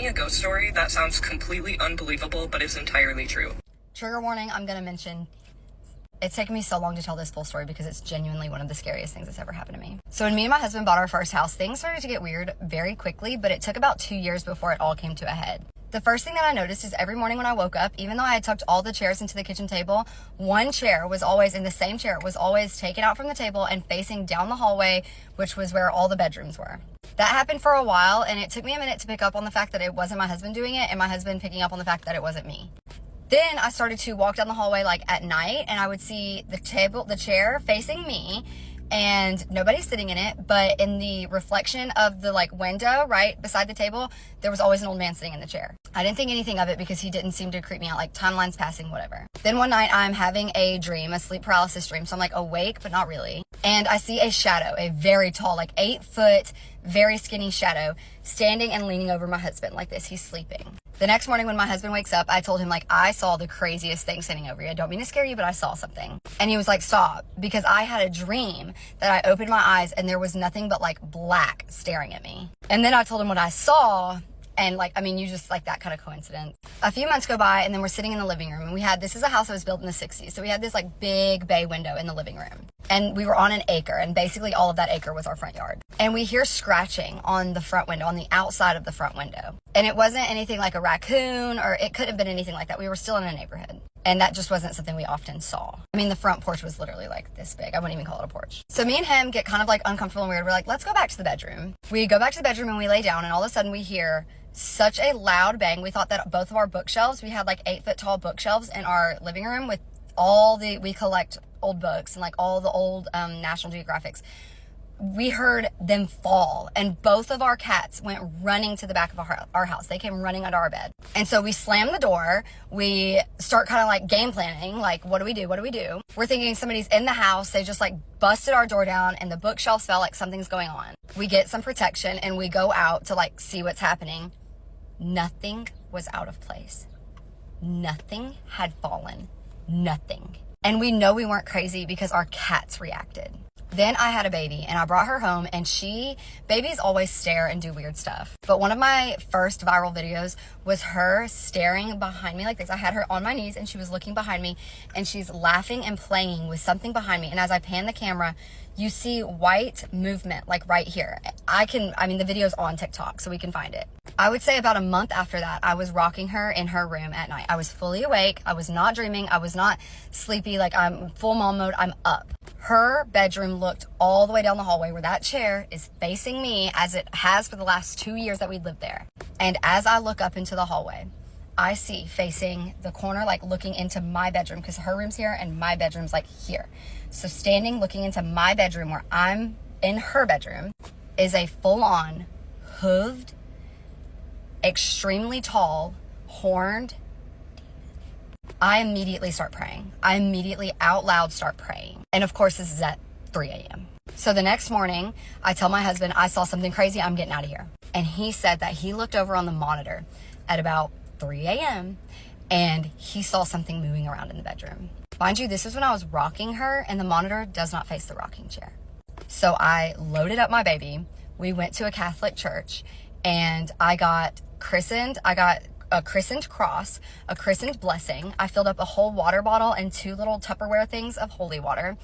A ghost story that sounds completely unbelievable, but is entirely true. Trigger warning, I'm going to mention, it's taken me so long to tell this full story because it's genuinely one of the scariest things that's ever happened to me. So when me and my husband bought our first house, things started to get weird very quickly, but it took about 2 years before it all came to a head. The first thing that I noticed is every morning when I woke up, even though I had tucked all the chairs into the kitchen table, one chair was always in the same chair, was always taken out from the table and facing down the hallway, which was where all the bedrooms were. That happened for a while, and it took me a minute to pick up on the fact that it wasn't my husband doing it, and my husband picking up on the fact that it wasn't me. Then I started to walk down the hallway like at night, and I would see the chair facing me, and nobody's sitting in it, but in the reflection of the like window right beside the table, there was always an old man sitting in the chair. I didn't think anything of it because he didn't seem to creep me out, like timelines passing, whatever. Then one night I'm having a dream, a sleep paralysis dream. So I'm like awake, but not really. And I see a shadow, a very tall, like 8 foot, very skinny shadow standing and leaning over my husband like this. He's sleeping. The next morning when my husband wakes up, I told him like, I saw the craziest thing standing over you. I don't mean to scare you, but I saw something. And he was like, stop, because I had a dream that I opened my eyes and there was nothing but like black staring at me. And then I told him what I saw. And like, I mean, you just like that kind of coincidence. A few months go by and then we're sitting in the living room, and this is a house that was built in the 60s. So we had this like big bay window in the living room, and we were on an acre, and basically all of that acre was our front yard. And we hear scratching on the front window, on the outside of the front window. And it wasn't anything like a raccoon, or it could have been anything like that. We were still in a neighborhood. And that just wasn't something we often saw. I mean, the front porch was literally like this big. I wouldn't even call it a porch. So me and him get kind of like uncomfortable and weird. We're like, let's go back to the bedroom. We go back to the bedroom and we lay down, and all of a sudden we hear such a loud bang. We thought that both of our bookshelves, we had like 8 foot tall bookshelves in our living room with we collect old books and like all the old National Geographics. We heard them fall, and both of our cats went running to the back of our house. They came running under our bed. And so we slam the door. We start kind of like game planning, like, what do we do? What do we do? We're thinking somebody's in the house. They just like busted our door down and the bookshelves fell, like something's going on. We get some protection and we go out to like see what's happening. Nothing was out of place. Nothing had fallen. Nothing. And we know we weren't crazy because our cats reacted. Then I had a baby and I brought her home, and babies always stare and do weird stuff. But one of my first viral videos was her staring behind me like this. I had her on my knees and she was looking behind me, and she's laughing and playing with something behind me. And as I pan the camera, you see white movement like right here. The video's on TikTok, so we can find it. I would say about a month after that, I was rocking her in her room at night. I was fully awake. I was not dreaming. I was not sleepy. Like, I'm full mom mode. I'm up. Her bedroom looked all the way down the hallway where that chair is facing me, as it has for the last 2 years that we lived there. And as I look up into the hallway, I see facing the corner, like looking into my bedroom, because her room's here and my bedroom's like here. So standing, looking into my bedroom where I'm in her bedroom, is a full-on hooved, extremely tall, horned. I immediately start praying. I immediately out loud start praying. And of course, this is at 3 a.m. So the next morning, I tell my husband, I saw something crazy. I'm getting out of here. And he said that he looked over on the monitor at about 3 a.m. and he saw something moving around in the bedroom. Mind you, this is when I was rocking her, and the monitor does not face the rocking chair. So I loaded up my baby. We went to a Catholic church, and I got christened. I got a christened cross, a christened blessing. I filled up a whole water bottle and 2 little Tupperware things of holy water.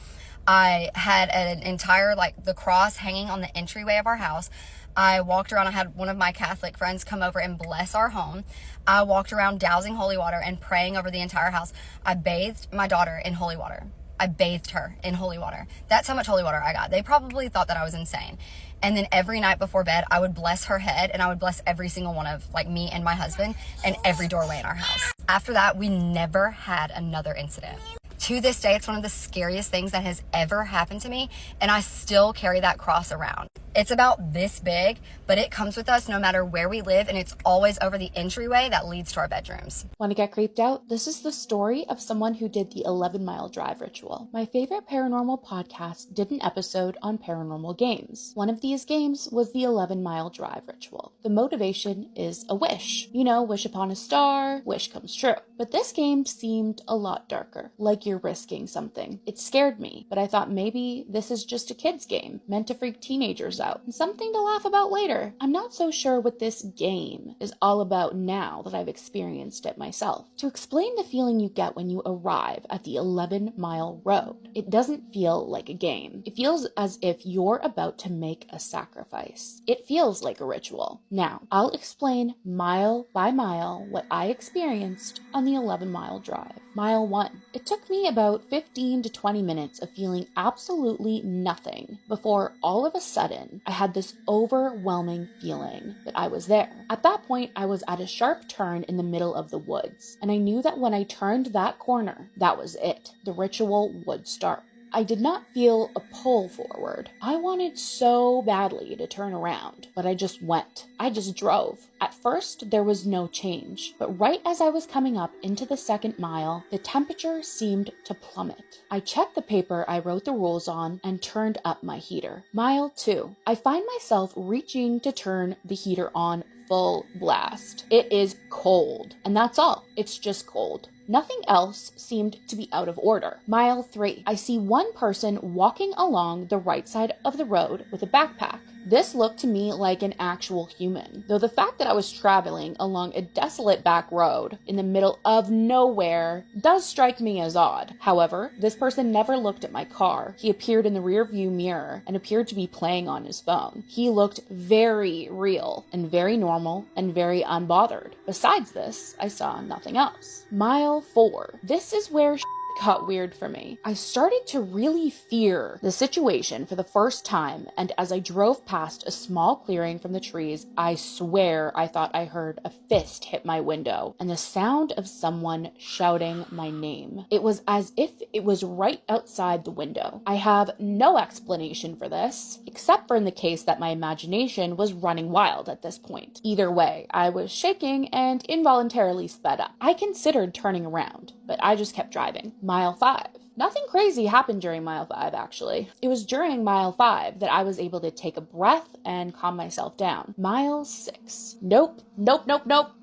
I had an entire, like, the cross hanging on the entryway of our house. I walked around. I had one of my Catholic friends come over and bless our home. I walked around dousing holy water and praying over the entire house. I bathed my daughter in holy water. I bathed her in holy water. That's how much holy water I got. They probably thought that I was insane. And then every night before bed, I would bless her head, and I would bless every single one of, like, me and my husband and every doorway in our house. After that, we never had another incident. To this day, it's one of the scariest things that has ever happened to me, and I still carry that cross around. It's about this big, but it comes with us no matter where we live, and it's always over the entryway that leads to our bedrooms. Want to get creeped out? This is the story of someone who did the 11-mile drive ritual. My favorite paranormal podcast did an episode on paranormal games. One of these games was the 11-mile drive ritual. The motivation is a wish. You know, wish upon a star, wish comes true. But this game seemed a lot darker, like you're risking something. It scared me, but I thought maybe this is just a kid's game, meant to freak teenagers out, and something to laugh about later. I'm not so sure what this game is all about now that I've experienced it myself. To explain the feeling you get when you arrive at the 11-mile road, it doesn't feel like a game. It feels as if you're about to make a sacrifice. It feels like a ritual. Now, I'll explain mile by mile what I experienced on the 11-mile drive. Mile 1. It took me about 15 to 20 minutes of feeling absolutely nothing before all of a sudden I had this overwhelming feeling that I was there. At that point, I was at a sharp turn in the middle of the woods, and I knew that when I turned that corner, that was it. The ritual would start. I did not feel a pull forward. I wanted so badly to turn around, but I just went. I just drove. At first, there was no change, but right as I was coming up into the second mile, the temperature seemed to plummet. I checked the paper I wrote the rules on and turned up my heater. Mile 2. I find myself reaching to turn the heater on full blast. It is cold, and that's all. It's just cold. Nothing else seemed to be out of order. Mile 3. I see one person walking along the right side of the road with a backpack. This looked to me like an actual human, though the fact that I was traveling along a desolate back road in the middle of nowhere does strike me as odd. However, this person never looked at my car. He appeared in the rear view mirror and appeared to be playing on his phone. He looked very real and very normal and very unbothered. Besides this, I saw nothing else. Mile 4. This is where got weird for me. I started to really fear the situation for the first time, and as I drove past a small clearing from the trees, I swear I thought I heard a fist hit my window and the sound of someone shouting my name. It was as if it was right outside the window. I have no explanation for this, except for in the case that my imagination was running wild at this point. Either way, I was shaking and involuntarily sped up. I considered turning around, but I just kept driving. Mile 5. Nothing crazy happened during mile 5, actually. It was during mile 5 that I was able to take a breath and calm myself down. Mile 6. Nope.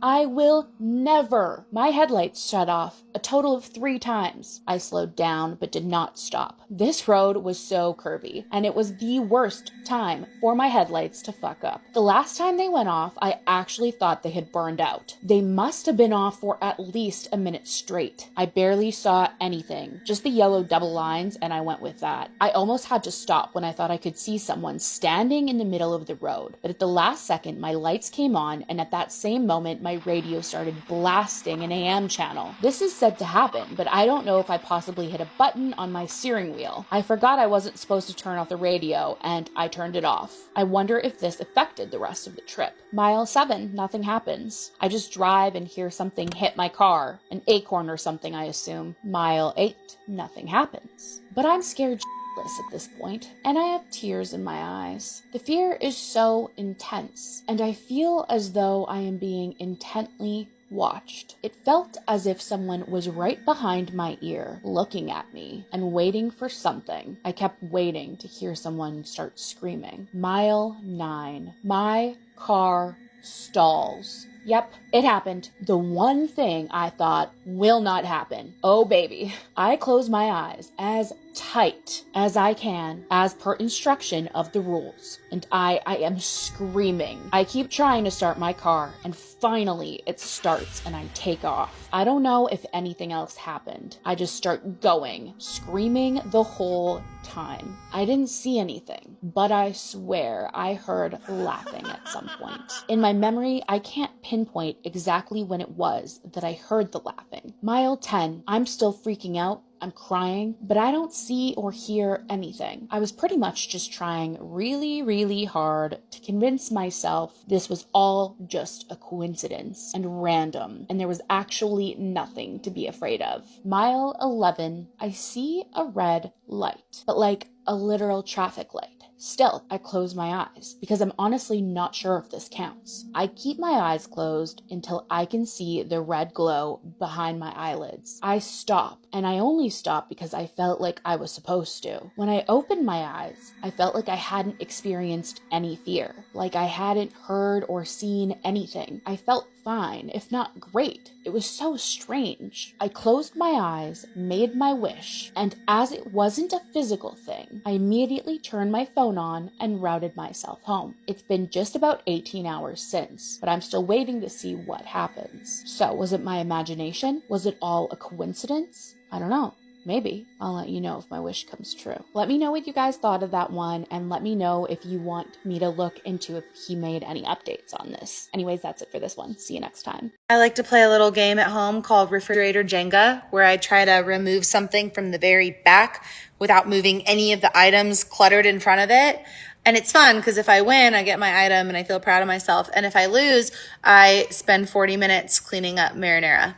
I will never. My headlights shut off a total of 3 times. I slowed down, but did not stop. This road was so curvy, and it was the worst time for my headlights to fuck up. The last time they went off, I actually thought they had burned out. They must have been off for at least a minute straight. I barely saw anything, just the yellow double lines, and I went with that. I almost had to stop when I thought I could see someone standing in the middle of the road, but at the last second, my lights came on, and at that same moment, my radio started blasting an AM channel. This is said to happen, but I don't know if I possibly hit a button on my steering wheel. I forgot I wasn't supposed to turn off the radio, and I turned it off. I wonder if this affected the rest of the trip. Mile 7, nothing happens. I just drive and hear something hit my car, an acorn or something, I assume. Mile 8, nothing happens. But I'm scared at this point, and I have tears in my eyes. The fear is so intense, and I feel as though I am being intently watched. It felt as if someone was right behind my ear, looking at me and waiting for something. I kept waiting to hear someone start screaming. Mile 9. My car stalls. Yep, it happened. The one thing I thought will not happen. Oh baby. I close my eyes as tight as I can, as per instruction of the rules, and I am screaming. I keep trying to start my car, and finally it starts and I take off. I don't know if anything else happened. I just start going, screaming the whole time. I didn't see anything, but I swear I heard laughing at some point. In my memory, I can't pinpoint exactly when it was that I heard the laughing. Mile 10, I'm still freaking out. I'm crying, but I don't see or hear anything. I was pretty much just trying really hard to convince myself this was all just a coincidence and random, and there was actually nothing to be afraid of. Mile 11, I see a red light, but like a literal traffic light. Still, I close my eyes because I'm honestly not sure if this counts. I keep my eyes closed until I can see the red glow behind my eyelids. I stop and I only stopped because I felt like I was supposed to. When I opened my eyes, I felt like I hadn't experienced any fear, like I hadn't heard or seen anything. I felt fine, if not great. It was so strange. I closed my eyes, made my wish, and as it wasn't a physical thing, I immediately turned my phone on and routed myself home. It's been just about 18 hours since, but I'm still waiting to see what happens. So, was it my imagination? Was it all a coincidence? I don't know. Maybe. I'll let you know if my wish comes true. Let me know what you guys thought of that one, and let me know if you want me to look into if he made any updates on this. Anyways, that's it for this one. See you next time. I like to play a little game at home called Refrigerator Jenga, where I try to remove something from the very back without moving any of the items cluttered in front of it. And it's fun because if I win, I get my item and I feel proud of myself. And if I lose, I spend 40 minutes cleaning up marinara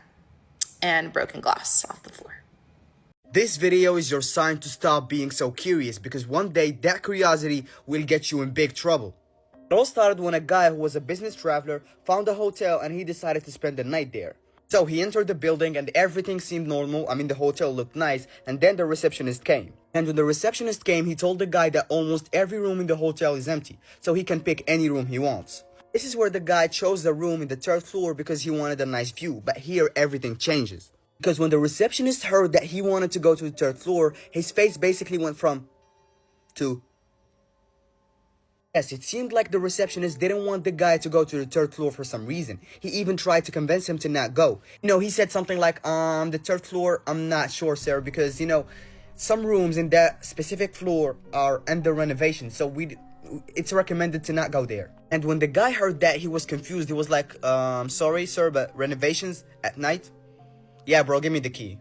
and broken glass off the floor. This video is your sign to stop being so curious, because one day that curiosity will get you in big trouble. It all started when a guy who was a business traveler found a hotel and he decided to spend the night there. So he entered the building and everything seemed normal. I mean, the hotel looked nice, and then the receptionist came. And when the receptionist came, he told the guy that almost every room in the hotel is empty, so he can pick any room he wants. This is where the guy chose the room in the 3rd floor because he wanted a nice view, but here everything changes. Because when the receptionist heard that he wanted to go to the 3rd floor, his face basically went from to... Yes, it seemed like the receptionist didn't want the guy to go to the 3rd floor for some reason. He even tried to convince him to not go. You know, he said something like, the 3rd floor, I'm not sure, sir, because, you know, some rooms in that specific floor are under renovation, so it's recommended to not go there. And when the guy heard that, he was confused. He was like, sorry, sir, but renovations at night? Yeah, bro, give me the key.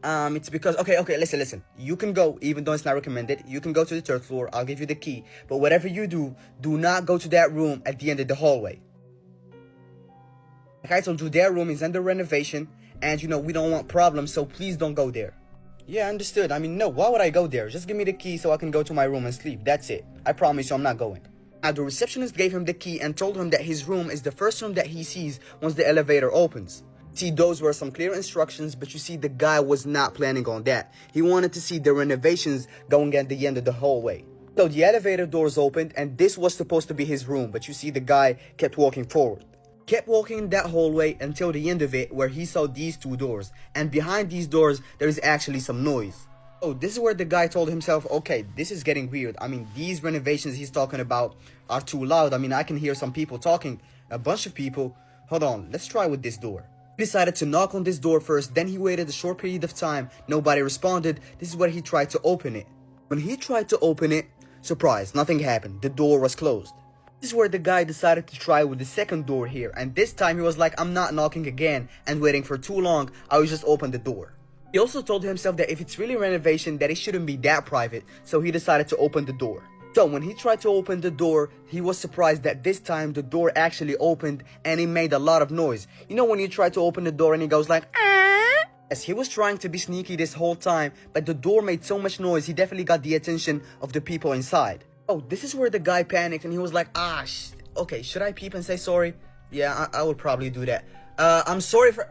It's because, okay, listen. You can go, even though it's not recommended. You can go to the 3rd floor. I'll give you the key. But whatever you do, do not go to that room at the end of the hallway. Like I told you, that room is under renovation. And, you know, we don't want problems, so please don't go there. Yeah, understood. I mean, no, why would I go there? Just give me the key so I can go to my room and sleep. That's it. I promise you I'm not going. Now, the receptionist gave him the key and told him that his room is the first room that he sees once the elevator opens. See, those were some clear instructions, but you see, the guy was not planning on that. He wanted to see the renovations going at the end of the hallway. So the elevator doors opened, and this was supposed to be his room, but you see, the guy kept walking forward. Kept walking in that hallway until the end of it, where he saw these 2 doors. And behind these doors, there is actually some noise. Oh, this is where the guy told himself, okay, this is getting weird. I mean, these renovations he's talking about are too loud. I mean, I can hear some people talking, a bunch of people. Hold on, let's try with this door. He decided to knock on this door first, then he waited a short period of time. Nobody responded. This is where he tried to open it. When he tried to open it, surprise, nothing happened. The door was closed. This is where the guy decided to try with the 2nd door here, and this time he was like, I'm not knocking again and waiting for too long. I will just open the door. He also told himself that if it's really renovation, that it shouldn't be that private, so he decided to open the door. So when he tried to open the door, he was surprised that this time the door actually opened and it made a lot of noise. You know when you try to open the door and it goes like, ah? Yes, he was trying to be sneaky this whole time, but the door made so much noise, he definitely got the attention of the people inside. Oh, this is where the guy panicked and he was like, okay, should I peep and say sorry? Yeah, I will probably do that. I'm sorry for...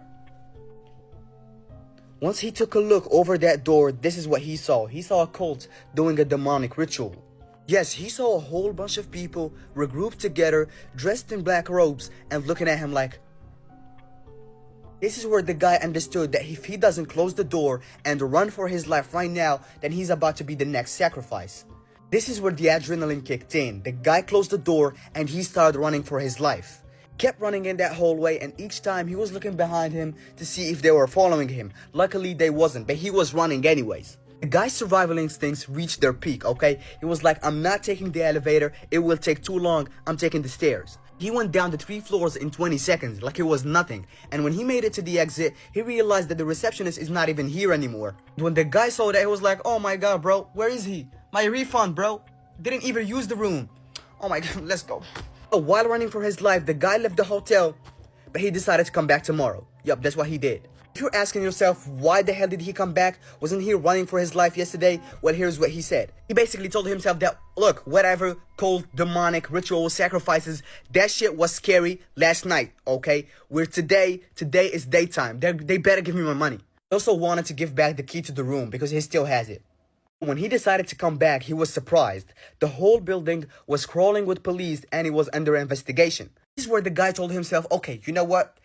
Once he took a look over that door, this is what he saw. He saw a cult doing a demonic ritual. Yes, he saw a whole bunch of people regrouped together, dressed in black robes, and looking at him like... This is where the guy understood that if he doesn't close the door and run for his life right now, then he's about to be the next sacrifice. This is where the adrenaline kicked in. The guy closed the door and he started running for his life. Kept running in that hallway, and each time he was looking behind him to see if they were following him. Luckily they wasn't, but he was running anyways. The guy's survival instincts reached their peak, okay? He was like, I'm not taking the elevator, it will take too long, I'm taking the stairs. He went down the 3 floors in 20 seconds, like it was nothing. And when he made it to the exit, he realized that the receptionist is not even here anymore. When the guy saw that, he was like, oh my god, bro, where is he? My refund, bro. Didn't even use the room. Oh my god, let's go. So while running for his life, the guy left the hotel, but he decided to come back tomorrow. Yup, that's what he did. If you're asking yourself, why the hell did he come back? Wasn't he running for his life yesterday? Well, here's what he said. He basically told himself that, look, whatever cult, demonic, ritual, sacrifices, that shit was scary last night, okay? Today is daytime. They better give me my money. He also wanted to give back the key to the room because he still has it. When he decided to come back, he was surprised. The whole building was crawling with police and it was under investigation. This is where the guy told himself, okay, you know what?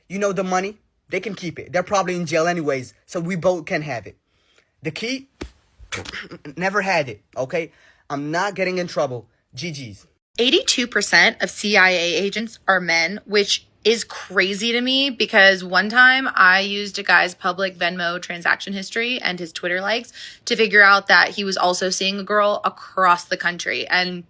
You know the money? They can keep it. They're probably in jail anyways, so we both can have it. The key? Never had it, okay? I'm not getting in trouble. GG's. 82% of CIA agents are men, which is crazy to me because one time I used a guy's public Venmo transaction history and his Twitter likes to figure out that he was also seeing a girl across the country. And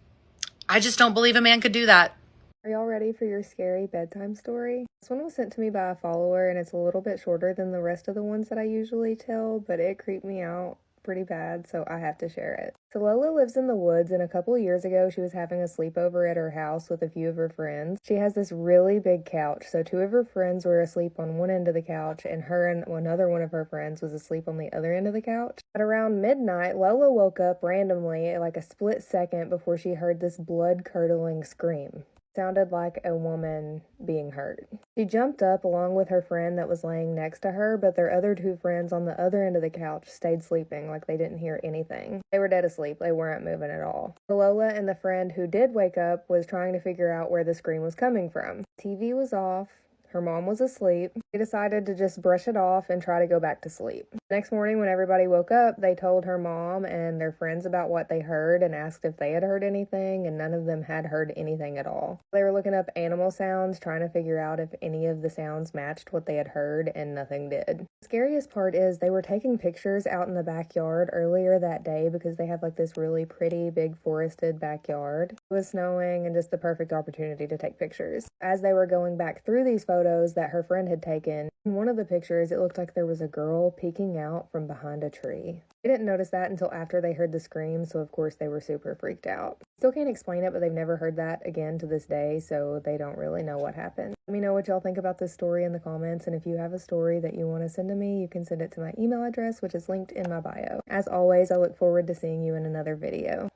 I just don't believe a man could do that. Are y'all ready for your scary bedtime story? This one was sent to me by a follower and it's a little bit shorter than the rest of the ones that I usually tell, but it creeped me out pretty bad, so I have to share it. So Lola lives in the woods, and a couple of years ago she was having a sleepover at her house with a few of her friends. She has this really big couch, so two of her friends were asleep on one end of the couch and her and another one of her friends was asleep on the other end of the couch. At around midnight, Lola woke up randomly, like a split second before she heard this blood-curdling scream. Sounded like a woman being hurt. She jumped up along with her friend that was laying next to her, but their other two friends on the other end of the couch stayed sleeping like they didn't hear anything. They were dead asleep. They weren't moving at all. Lola and the friend who did wake up was trying to figure out where the scream was coming from. TV was off. Her mom was asleep. She decided to just brush it off and try to go back to sleep. The next morning when everybody woke up, they told her mom and their friends about what they heard and asked if they had heard anything, and none of them had heard anything at all. They were looking up animal sounds, trying to figure out if any of the sounds matched what they had heard, and nothing did. The scariest part is they were taking pictures out in the backyard earlier that day because they have like this really pretty big forested backyard. It was snowing and just the perfect opportunity to take pictures. As they were going back through these photos that her friend had taken, in one of the pictures it looked like there was a girl peeking out from behind a tree. They didn't notice that until after they heard the scream, so of course they were super freaked out. Still can't explain it, but they've never heard that again to this day, so they don't really know what happened. Let me know what y'all think about this story in the comments, and if you have a story that you want to send to me, you can send it to my email address, which is linked in my bio. As always, I look forward to seeing you in another video.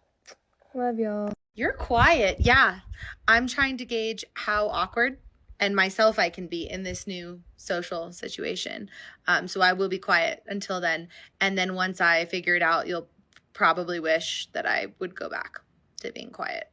Love y'all. You're quiet. Yeah. I'm trying to gauge how awkward and myself I can be in this new social situation. So I will be quiet until then. And then once I figure it out, you'll probably wish that I would go back to being quiet.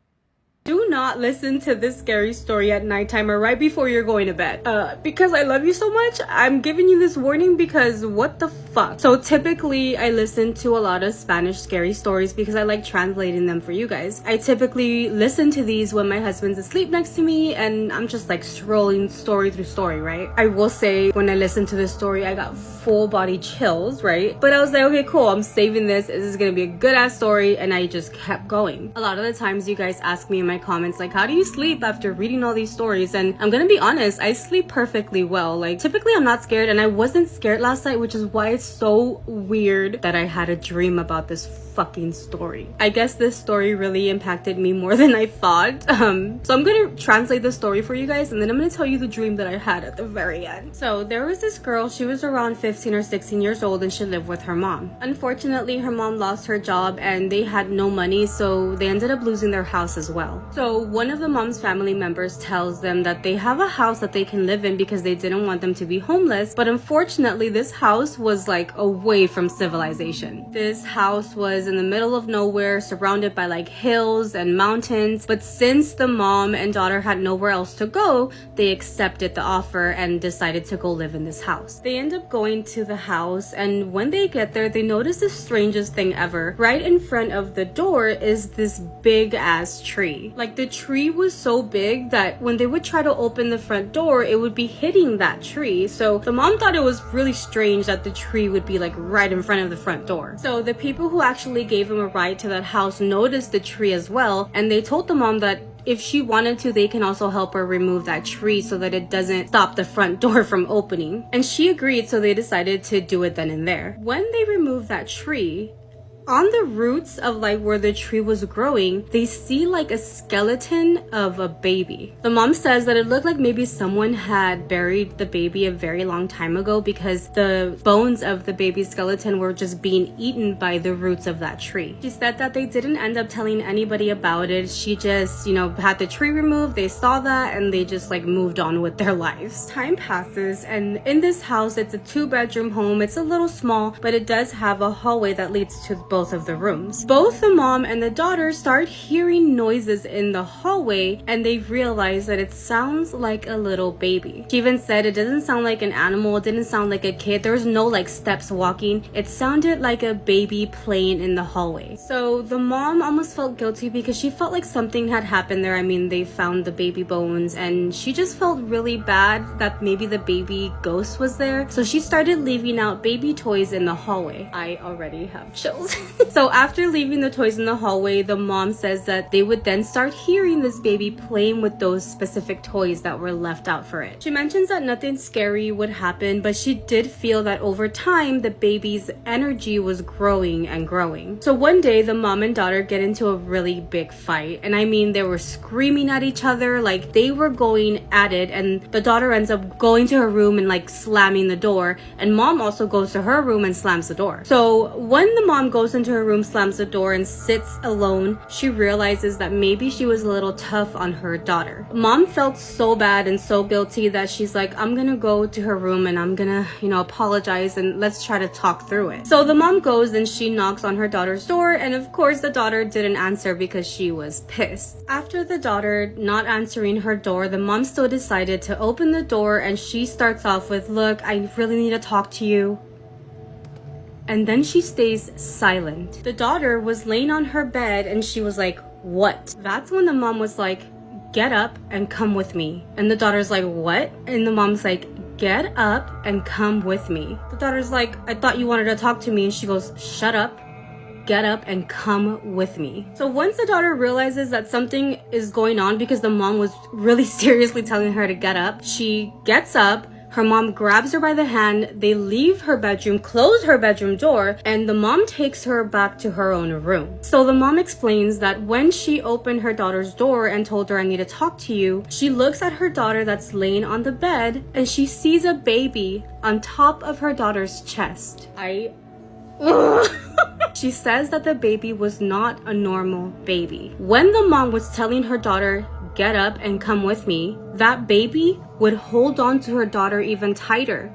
Do not listen to this scary story at nighttime or right before you're going to bed. Because I love you so much, I'm giving you this warning because what the fuck? So typically I listen to a lot of Spanish scary stories because I like translating them for you guys. I typically listen to these when my husband's asleep next to me and I'm just like scrolling story through story, right? I will say when I listened to this story, I got full body chills, right? But I was like, okay, cool, I'm saving this. This is gonna be a good ass story, and I just kept going. A lot of the times you guys ask me in my comments like, how do you sleep after reading all these stories? And I'm gonna be honest, I sleep perfectly well. Like typically I'm not scared, and I wasn't scared last night, which is why it's so weird that I had a dream about this fucking story. I guess this story really impacted me more than I thought. So I'm gonna translate the story for you guys, and then I'm gonna tell you the dream that I had at the very end. So there was this girl, she was around 15 or 16 years old, and she lived with her mom. Unfortunately, her mom lost her job and they had no money, so they ended up losing their house as well. So one of the mom's family members tells them that they have a house that they can live in because they didn't want them to be homeless, but unfortunately this house was like away from civilization. This house was in the middle of nowhere, surrounded by like hills and mountains, but since the mom and daughter had nowhere else to go, they accepted the offer and decided to go live in this house. They end up going to the house, and when they get there, they notice the strangest thing ever. Right in front of the door is this big ass tree. Like the tree was so big that when they would try to open the front door, it would be hitting that tree. So the mom thought it was really strange that the tree would be like right in front of the front door. So the people who actually gave them a ride to that house noticed the tree as well, and they told the mom that if she wanted to, they can also help her remove that tree so that it doesn't stop the front door from opening. And she agreed, so they decided to do it then and there. When they removed that tree, on the roots of like where the tree was growing, they see like a skeleton of a baby. The mom says that it looked like maybe someone had buried the baby a very long time ago because the bones of the baby's skeleton were just being eaten by the roots of that tree. She said that they didn't end up telling anybody about it. She just, had the tree removed, they saw that, and they just like moved on with their lives. Time passes, and in this house, it's a 2-bedroom home. It's a little small, but it does have a hallway that leads to both of the rooms. Both the mom and the daughter start hearing noises in the hallway, and they realize that it sounds like a little baby. She even said it doesn't sound like an animal, it didn't sound like a kid. There was no like steps walking. It sounded like a baby playing in the hallway. So the mom almost felt guilty because she felt like something had happened there. I mean, they found the baby bones, and she just felt really bad that maybe the baby ghost was there. So she started leaving out baby toys in the hallway. I already have chills. So after leaving the toys in the hallway, the mom says that they would then start hearing this baby playing with those specific toys that were left out for it. She mentions that nothing scary would happen, but she did feel that over time, the baby's energy was growing and growing. So one day, the mom and daughter get into a really big fight. And I mean, they were screaming at each other, like they were going at it, and the daughter ends up going to her room and like slamming the door, and mom also goes to her room and slams the door. So when the mom goes into her room, slams the door, and sits alone, she realizes that maybe she was a little tough on her daughter. Mom felt so bad and so guilty that she's like, I'm gonna go to her room and I'm gonna, apologize, and let's try to talk through it. So the mom goes and she knocks on her daughter's door, and of course the daughter didn't answer because she was pissed. After the daughter not answering her door, the mom still decided to open the door, and she starts off with, look, I really need to talk to you. And then she stays silent. The daughter was laying on her bed and she was like, what? That's when the mom was like, get up and come with me. And the daughter's like, what? And the mom's like, get up and come with me. The daughter's like, I thought you wanted to talk to me. And she goes, shut up, get up and come with me. So once the daughter realizes that something is going on because the mom was really seriously telling her to get up, she gets up. Her mom grabs her by the hand, they leave her bedroom, close her bedroom door, and the mom takes her back to her own room. So the mom explains that when she opened her daughter's door and told her, I need to talk to you, she looks at her daughter that's laying on the bed, and she sees a baby on top of her daughter's chest. She says that the baby was not a normal baby. When the mom was telling her daughter, get up and come with me, that baby would hold on to her daughter even tighter,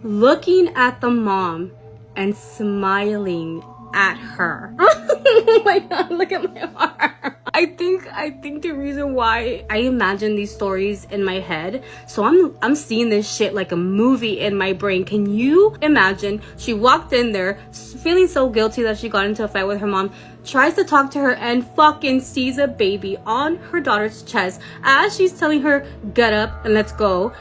looking at the mom and smiling at her. Oh my god, look at my heart. I think the reason why I imagine these stories in my head, so I'm seeing this shit like a movie in my brain. Can you imagine? She walked in there feeling so guilty that she got into a fight with her mom, tries to talk to her, and fucking sees a baby on her daughter's chest as she's telling her, get up and let's go.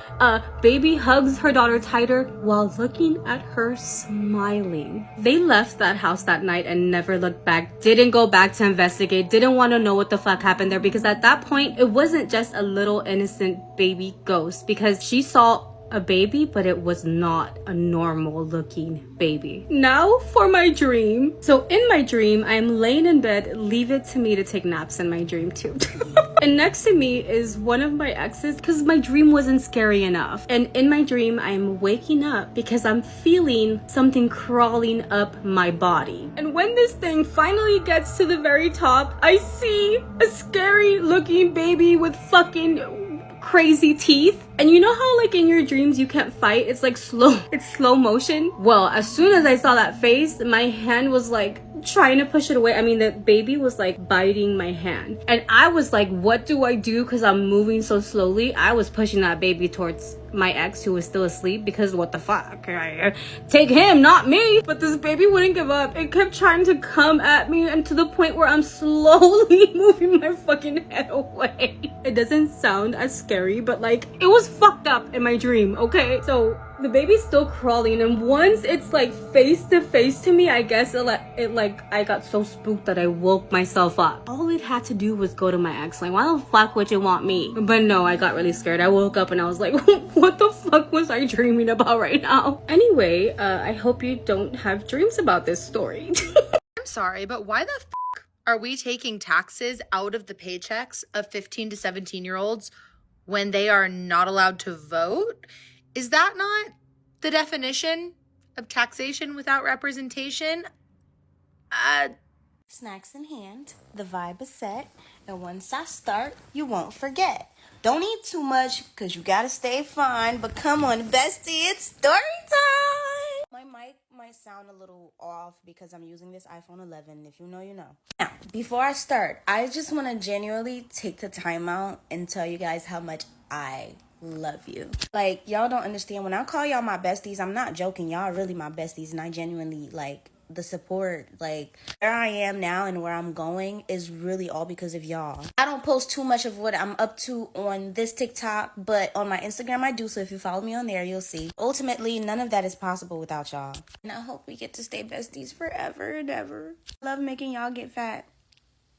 Baby hugs her daughter tighter while looking at her smiling. They left that house that night and never looked back, didn't go back to investigate, didn't want to know what the fuck happened there, because at that point it wasn't just a little innocent baby ghost, because she saw a baby, but it was not a normal looking baby. Now for my dream. So in my dream, I'm laying in bed. Leave it to me to take naps in my dream too. And next to me is one of my exes, because my dream wasn't scary enough. And in my dream, I'm waking up because I'm feeling something crawling up my body. And when this thing finally gets to the very top, I see a scary looking baby with fucking crazy teeth. And you know how like in your dreams you can't fight, it's like slow motion? Well, as soon as I saw that face, my hand was like trying to push it away. I mean, the baby was like biting my hand, and I was like, what do I do? Because I'm moving so slowly. I was pushing that baby towards my ex, who was still asleep, because what the fuck, take him, not me. But this baby wouldn't give up. It kept trying to come at me, and to the point where I'm slowly moving my fucking head away. It doesn't sound as scary, but like it was fucked up in my dream. Okay, so the baby's still crawling, and once it's like face to face to me, I guess it like I got so spooked that I woke myself up. All it had to do was go to my ex, like, why the fuck would you want me? But no, I got really scared. I woke up and I was like, what the fuck was I dreaming about right now? Anyway, I hope you don't have dreams about this story. I'm sorry, but why the f are we taking taxes out of the paychecks of 15 to 17-year-olds when they are not allowed to vote? Is that not the definition of taxation without representation? Snacks in hand, the vibe is set, and once I start, you won't forget. Don't eat too much, because you gotta stay fine, but come on, bestie, it's story time! My mic might sound a little off because I'm using this iPhone 11. If you know, you know. Now, before I start, I just want to genuinely take the time out and tell you guys how much I love you. Like, y'all don't understand. When I call y'all my besties, I'm not joking. Y'all are really my besties, and I genuinely, like, the support, like, where I am now and where I'm going is really all because of y'all. I don't post too much of what I'm up to on this TikTok, but on my Instagram I do, so if you follow me on there, you'll see. Ultimately, none of that is possible without y'all. And I hope we get to stay besties forever and ever. Love making y'all get fat.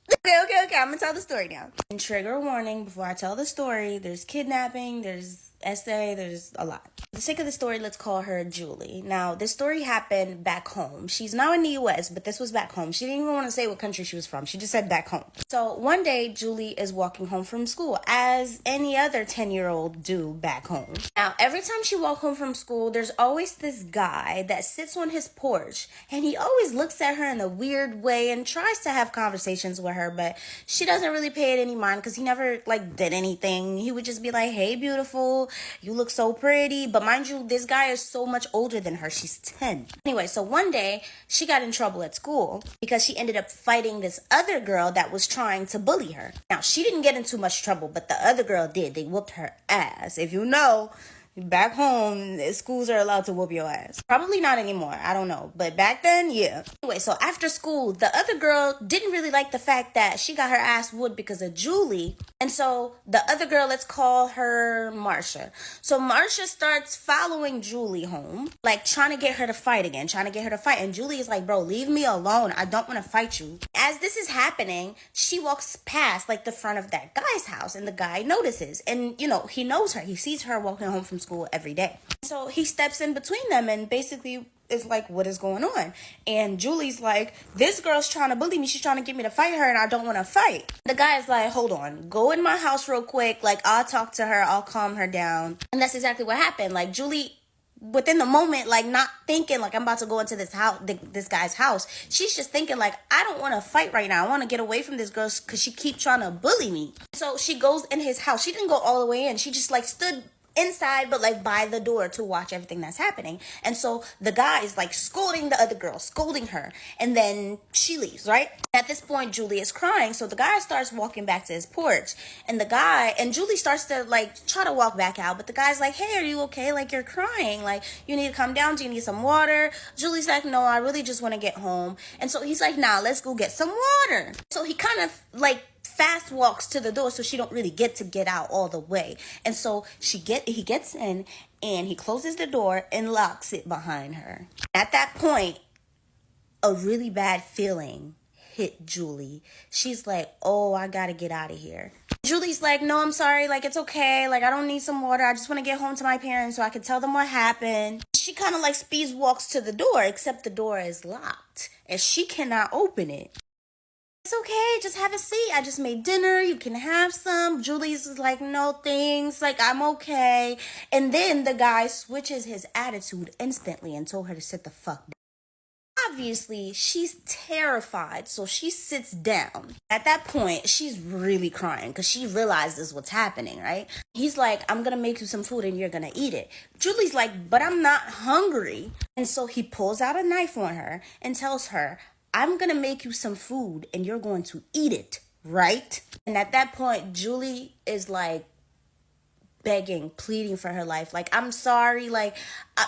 Okay, I'm gonna tell the story now. And trigger warning, before I tell the story, there's kidnapping, there's essay, there's a lot. For the sake of the story, let's call her Julie. Now, this story happened back home. She's now in the US, but this was back home. She didn't even want to say what country she was from. She just said back home. So one day, Julie is walking home from school, as any other 10-year-old do back home. Now, every time she walks home from school, there's always this guy that sits on his porch, and he always looks at her in a weird way and tries to have conversations with her, but she doesn't really pay it any mind because he never, like, did anything. He would just be like, hey, beautiful, you look so pretty. But mind you, this guy is so much older than her. She's 10. Anyway, so one day she got in trouble at school because she ended up fighting this other girl that was trying to bully her. Now, she didn't get in too much trouble, but the other girl did. They whooped her ass. If you know, back home, schools are allowed to whoop your ass. Probably not anymore. I don't know. But back then, yeah. Anyway, so after school, the other girl didn't really like the fact that she got her ass whooped because of Julie. And so the other girl, let's call her Marsha. So Marsha starts following Julie home, like trying to get her to fight again, And Julie is like, bro, leave me alone. I don't want to fight you. As this is happening, she walks past like the front of that guy's house, and the guy notices. And, you know, he knows her. He sees her walking home from school every day. So he steps in between them and basically is like, what is going on? And Julie's like, this girl's trying to bully me. She's trying to get me to fight her, and I don't want to fight. The guy's like, hold on, go in my house real quick. Like, I'll talk to her. I'll calm her down. And that's exactly what happened. Like, Julie, within the moment, like, not thinking like, I'm about to go into this house, this guy's house. She's just thinking like, I don't want to fight right now. I want to get away from this girl because she keeps trying to bully me. So she goes in his house. She didn't go all the way in. She just like stood inside, but like by the door to watch everything that's happening. And so the guy is like scolding the other girl, scolding her, and then she leaves, right? At this point, Julie is crying, so the guy starts walking back to his porch, and Julie starts to like try to walk back out, but the guy's like, hey, are you okay? Like, you're crying, like, you need to calm down. Do you need some water? Julie's like, no, I really just want to get home. And so he's like, nah, let's go get some water. So he kind of like fast walks to the door, so she don't really get out all the way. And so he gets in, and he closes the door and locks it behind her. At that point, a really bad feeling hit Julie. She's like, oh, I gotta get out of here. Julie's like, no, I'm sorry, like, it's okay, like, I don't need some water, I just want to get home to my parents so I can tell them what happened. She kind of like speeds walks to the door, except the door is locked and she cannot open it. It's okay, just have a seat. I just made dinner. You can have some. Julie's like, no thanks. Like, I'm okay. And then the guy switches his attitude instantly and told her to sit the fuck down. Obviously, she's terrified, so she sits down. At that point, she's really crying because she realizes what's happening, right? He's like, I'm gonna make you some food and you're gonna eat it. Julie's like, but I'm not hungry. And so he pulls out a knife on her and tells her, I'm gonna make you some food and you're going to eat it, right? And at that point, Julie is like begging, pleading for her life. Like, I'm sorry, like,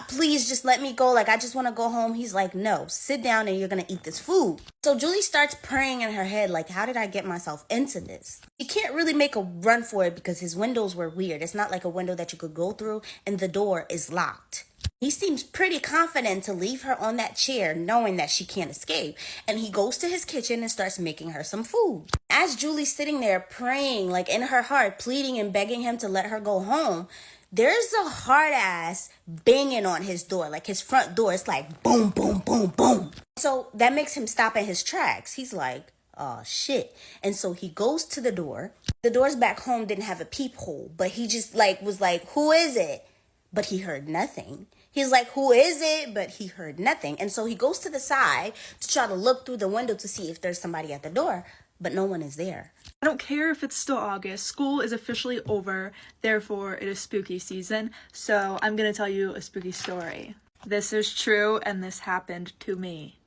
please just let me go. Like, I just want to go home. He's like, no, sit down and you're gonna eat this food. So Julie starts praying in her head, like, how did I get myself into this? She can't really make a run for it because his windows were weird. It's not like a window that you could go through, and the door is locked. He seems pretty confident to leave her on that chair knowing that she can't escape. And he goes to his kitchen and starts making her some food. As Julie's sitting there praying, like in her heart, pleading and begging him to let her go home, there's a hard ass banging on his door, like his front door. It's like boom, boom, boom, boom. So that makes him stop in his tracks. He's like, oh shit. And so he goes to the door. The doors back home didn't have a peephole, but he just like was like, who is it? But he heard nothing. He's like, who is it? But he heard nothing. And so he goes to the side to try to look through the window to see if there's somebody at the door, but no one is there. I don't care if it's still August. School is officially over, therefore it is spooky season. So I'm gonna tell you a spooky story. This is true and this happened to me.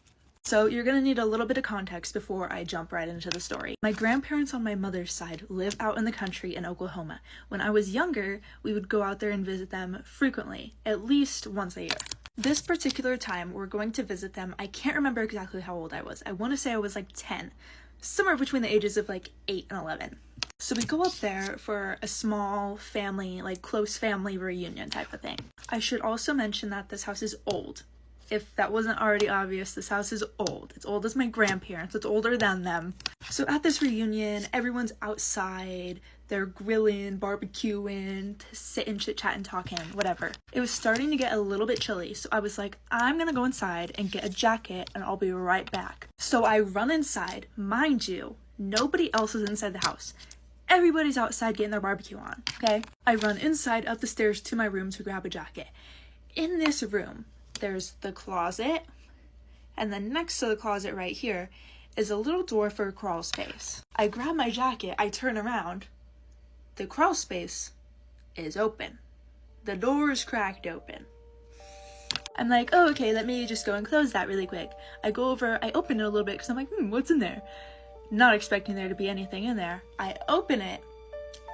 So you're gonna need a little bit of context before I jump right into the story. My grandparents on my mother's side live out in the country in Oklahoma. When I was younger, we would go out there and visit them frequently, at least once a year. This particular time, we're going to visit them. I can't remember exactly how old I was. I want to say I was like 10, somewhere between the ages of like 8 and 11. So we go up there for a small family, like close family reunion type of thing. I should also mention that this house is old. If that wasn't already obvious, this house is old. It's old as my grandparents. It's older than them. So at this reunion, everyone's outside. They're grilling, barbecuing, sitting, chit-chatting, talking, whatever. It was starting to get a little bit chilly, so I was like, I'm gonna go inside and get a jacket and I'll be right back. So I run inside. Mind you, nobody else is inside the house. Everybody's outside getting their barbecue on, okay? I run inside, up the stairs to my room to grab a jacket. In this room, there's the closet, and then next to the closet right here is a little door for a crawl space. I grab my jacket, I turn around, the crawl space is open. The door is cracked open. I'm like, oh, okay, let me just go and close that really quick. I go over, I open it a little bit because I'm like, what's in there? Not expecting there to be anything in there. I open it,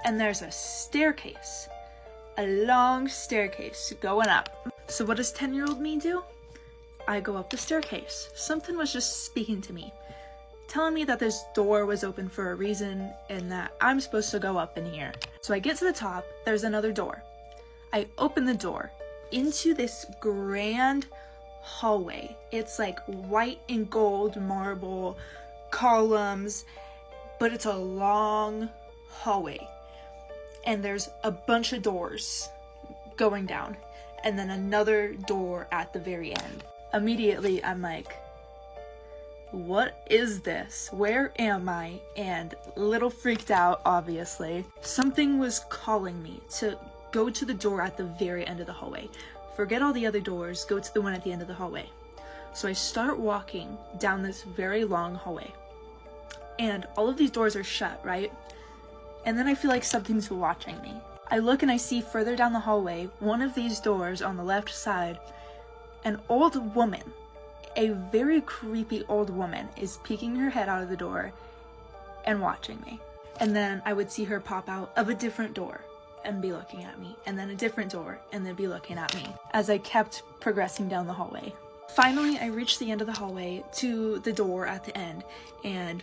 and there's a staircase. A long staircase going up. So what does 10-year-old me do? I go up the staircase. Something was just speaking to me, telling me that this door was open for a reason and that I'm supposed to go up in here. So I get to the top, there's another door. I open the door into this grand hallway. It's like white and gold marble columns, but it's a long hallway. And there's a bunch of doors going down, and then another door at the very end. Immediately, I'm like, what is this? Where am I? And a little freaked out, obviously. Something was calling me to go to the door at the very end of the hallway. Forget all the other doors, go to the one at the end of the hallway. So I start walking down this very long hallway. And all of these doors are shut, right? And then I feel like something's watching me. I look and I see further down the hallway, one of these doors on the left side, an old woman, a very creepy old woman, is peeking her head out of the door and watching me. And then I would see her pop out of a different door and be looking at me, and then a different door and then be looking at me as I kept progressing down the hallway. Finally, I reached the end of the hallway to the door at the end, and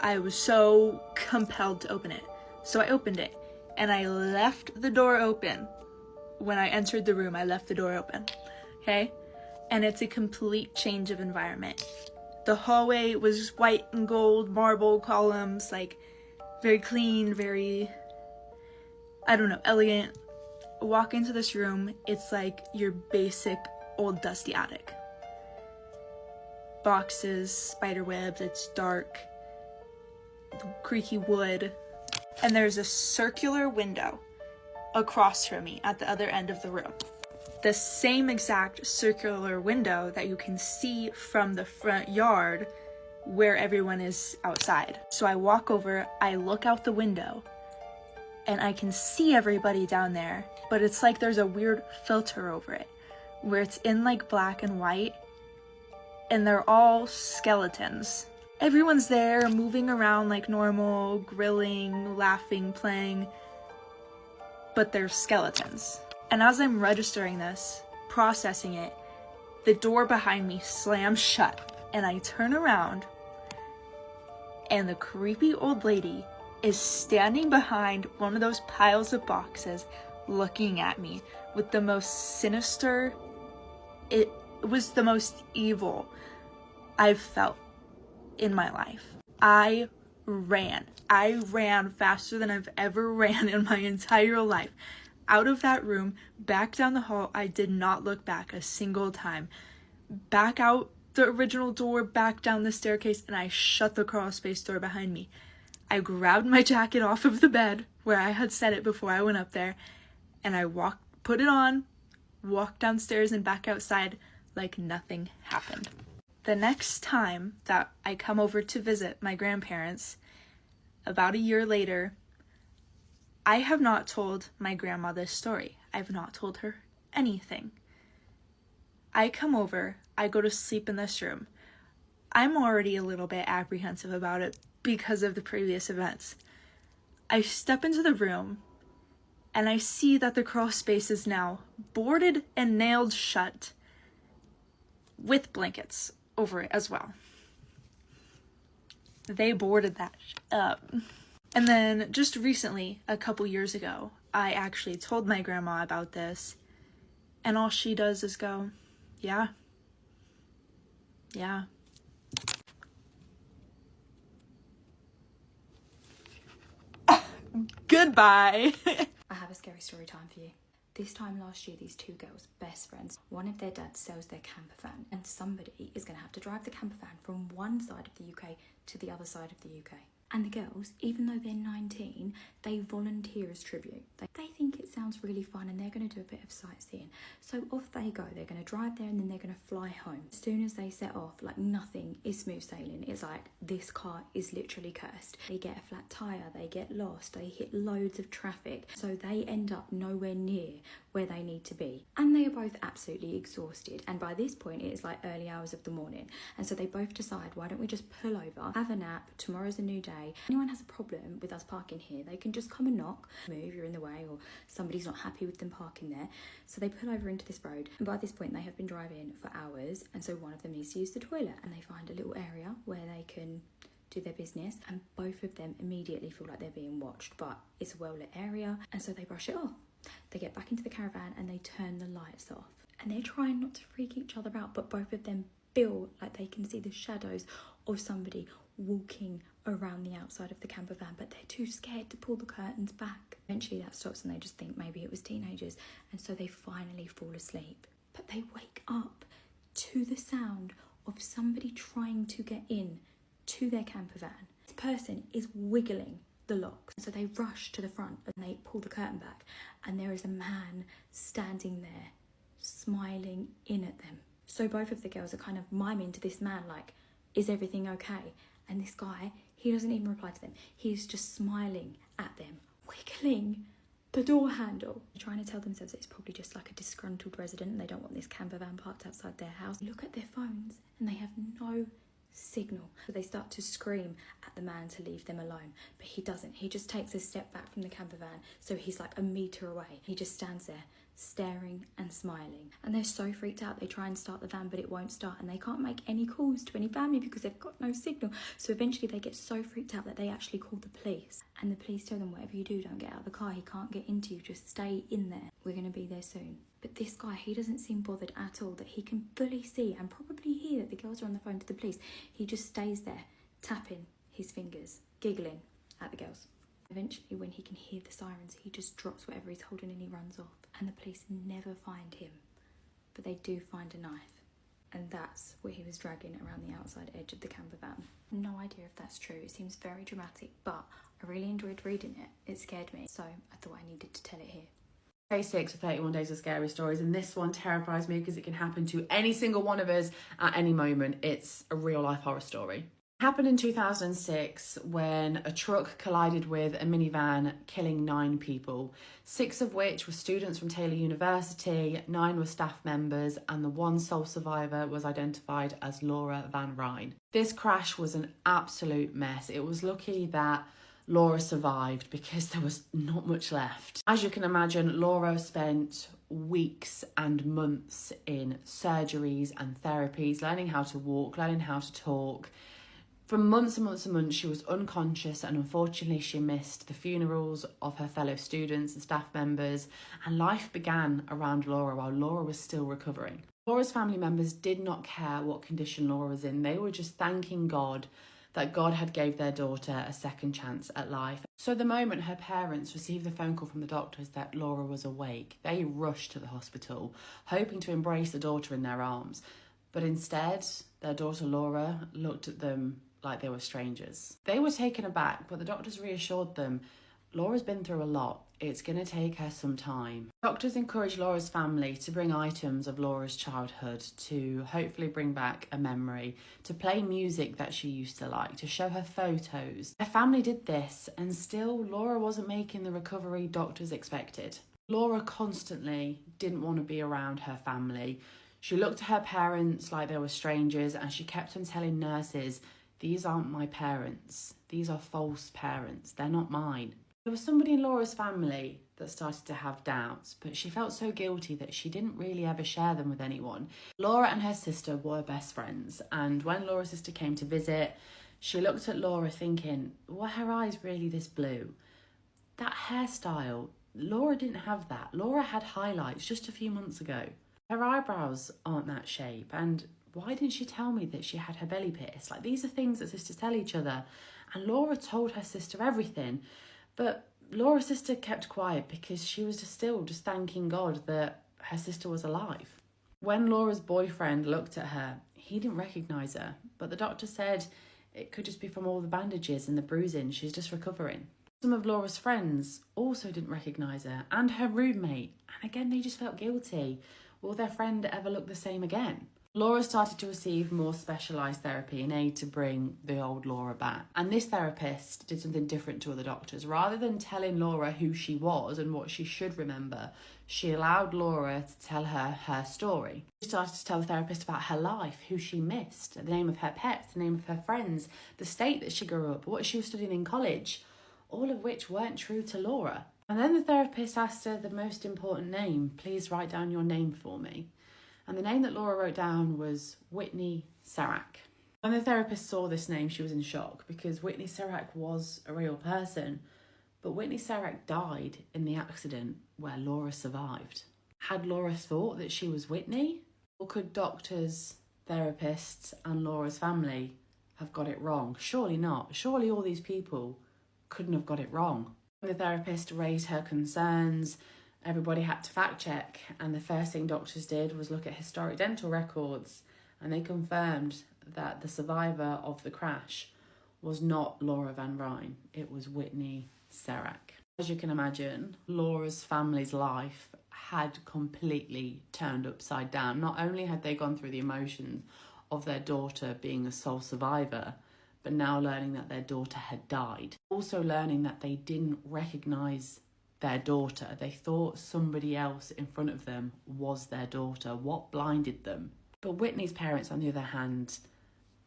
I was so compelled to open it. So I opened it, and I left the door open. When I entered the room, I left the door open, okay? And it's a complete change of environment. The hallway was just white and gold, marble columns, like very clean, very, I don't know, elegant. Walk into this room, it's like your basic old dusty attic. Boxes, spider webs, it's dark, creaky wood. And there's a circular window across from me at the other end of the room. The same exact circular window that you can see from the front yard where everyone is outside. So I walk over, I look out the window, and I can see everybody down there, but it's like there's a weird filter over it, where it's in like black and white, and they're all skeletons. Everyone's there, moving around like normal, grilling, laughing, playing, but they're skeletons. And as I'm registering this, processing it, the door behind me slams shut, and I turn around, and the creepy old lady is standing behind one of those piles of boxes, looking at me with the most sinister, it was the most evil I've felt in my life. I ran faster than I've ever ran in my entire life. Out of that room, back down the hall. I did not look back a single time. Back out the original door, back down the staircase, and I shut the crawl space door behind me. I grabbed my jacket off of the bed where I had set it before I went up there, and I put it on, walked downstairs and back outside like nothing happened. The next time that I come over to visit my grandparents, about a year later, I have not told my grandma this story. I've not told her anything. I come over, I go to sleep in this room. I'm already a little bit apprehensive about it because of the previous events. I step into the room and I see that the crawl space is now boarded and nailed shut with blankets over it as well. They boarded that up. And then just recently, a couple years ago, I actually told my grandma about this, and all she does is go, yeah. Goodbye. I have a scary story time for you. This time last year, these two girls, best friends, one of their dads sells their camper van, and somebody is going to have to drive the camper van from one side of the UK to the other side of the UK. And the girls, even though they're 19, they volunteer as tribute. They think it sounds really fun and they're going to do a bit of sightseeing. So off they go. They're going to drive there and then they're going to fly home. As soon as they set off, like nothing is smooth sailing. It's like this car is literally cursed. They get a flat tyre, they get lost, they hit loads of traffic. So they end up nowhere near where they need to be. And they are both absolutely exhausted. And by this point, it is like early hours of the morning. And so they both decide, why don't we just pull over, have a nap, tomorrow's a new day. If anyone has a problem with us parking here, they can just come and knock, move, you're in the way, or somebody's not happy with them parking there. So they pull over into this road, and by this point they have been driving for hours, and so one of them needs to use the toilet, and they find a little area where they can do their business, and both of them immediately feel like they're being watched, but it's a well-lit area, and so they brush it off. They get back into the caravan and they turn the lights off, and they're trying not to freak each other out, but both of them feel like they can see the shadows of somebody walking around the outside of the camper van, but they're too scared to pull the curtains back. Eventually that stops and they just think maybe it was teenagers, and so they finally fall asleep. But they wake up to the sound of somebody trying to get in to their camper van. This person is wiggling the locks, so they rush to the front and they pull the curtain back, and there is a man standing there smiling in at them. So both of the girls are kind of miming to this man like, is everything okay? And this guy, he doesn't even reply to them. He's just smiling at them, wiggling the door handle, trying to tell themselves that it's probably just like a disgruntled resident and they don't want this camper van parked outside their house. Look at their phones and they have no signal. So they start to scream at the man to leave them alone, but he doesn't. He just takes a step back from the camper van, so he's like a metre away. He just stands there staring and smiling, and they're so freaked out they try and start the van, but it won't start, and they can't make any calls to any family because they've got no signal. So eventually they get so freaked out that they actually call the police, and the police tell them, whatever you do, don't get out of the car, he can't get into you, just stay in there, we're going to be there soon. But this guy, he doesn't seem bothered at all, that he can fully see and probably hear that the girls are on the phone to the police. He just stays there, tapping his fingers, giggling at the girls. Eventually, when he can hear the sirens, he just drops whatever he's holding and he runs off. And the police never find him, but they do find a knife. And that's what he was dragging around the outside edge of the camper van. No idea if that's true. It seems very dramatic, but I really enjoyed reading it. It scared me, so I thought I needed to tell it here. Day 6 of 31 Days of Scary Stories, and this one terrifies me because it can happen to any single one of us at any moment. It's a real life horror story. It happened in 2006 when a truck collided with a minivan, killing 9 people, 6 of which were students from Taylor University, 9 were staff members, and the one sole survivor was identified as Laura Van Ryn. This crash was an absolute mess. It was lucky that Laura survived because there was not much left. As you can imagine, Laura spent weeks and months in surgeries and therapies, learning how to walk, learning how to talk. For months and months and months, she was unconscious, and unfortunately she missed the funerals of her fellow students and staff members, and life began around Laura while Laura was still recovering. Laura's family members did not care what condition Laura was in. They were just thanking God that God had gave their daughter a second chance at life. So the moment her parents received the phone call from the doctors that Laura was awake, they rushed to the hospital, hoping to embrace the daughter in their arms. But instead, their daughter Laura looked at them like they were strangers. They were taken aback, but the doctors reassured them, Laura's been through a lot. It's going to take her some time. Doctors encouraged Laura's family to bring items of Laura's childhood to hopefully bring back a memory, to play music that she used to like, to show her photos. Their family did this, and still Laura wasn't making the recovery doctors expected. Laura constantly didn't want to be around her family. She looked at her parents like they were strangers, and she kept on telling nurses, these aren't my parents. These are false parents. They're not mine. There was somebody in Laura's family that started to have doubts, but she felt so guilty that she didn't really ever share them with anyone. Laura and her sister were best friends, and when Laura's sister came to visit, she looked at Laura thinking, were her eyes really this blue? That hairstyle, Laura didn't have that. Laura had highlights just a few months ago. Her eyebrows aren't that shape, and why didn't she tell me that she had her belly pierced? Like, these are things that sisters tell each other. And Laura told her sister everything. But Laura's sister kept quiet because she was still just thanking God that her sister was alive. When Laura's boyfriend looked at her, he didn't recognise her. But the doctor said it could just be from all the bandages and the bruising. She's just recovering. Some of Laura's friends also didn't recognise her, and her roommate. And again, they just felt guilty. Will their friend ever look the same again? Laura started to receive more specialised therapy in aid to bring the old Laura back. And this therapist did something different to other doctors. Rather than telling Laura who she was and what she should remember, she allowed Laura to tell her story. She started to tell the therapist about her life, who she missed, the name of her pets, the name of her friends, the state that she grew up, what she was studying in college, all of which weren't true to Laura. And then the therapist asked her the most important name. Please write down your name for me. And the name that Laura wrote down was Whitney Serac. When the therapist saw this name, she was in shock because Whitney Serac was a real person. But Whitney Serac died in the accident where Laura survived. Had Laura thought that she was Whitney? Or could doctors, therapists, and Laura's family have got it wrong? Surely not. Surely all these people couldn't have got it wrong. When the therapist raised her concerns, everybody had to fact check, and the first thing doctors did was look at historic dental records, and they confirmed that the survivor of the crash was not Laura Van Ryn, it was Whitney Serac. As you can imagine, Laura's family's life had completely turned upside down. Not only had they gone through the emotions of their daughter being a sole survivor, but now learning that their daughter had died. Also learning that they didn't recognise their daughter. They thought somebody else in front of them was their daughter. What blinded them? But Whitney's parents, on the other hand,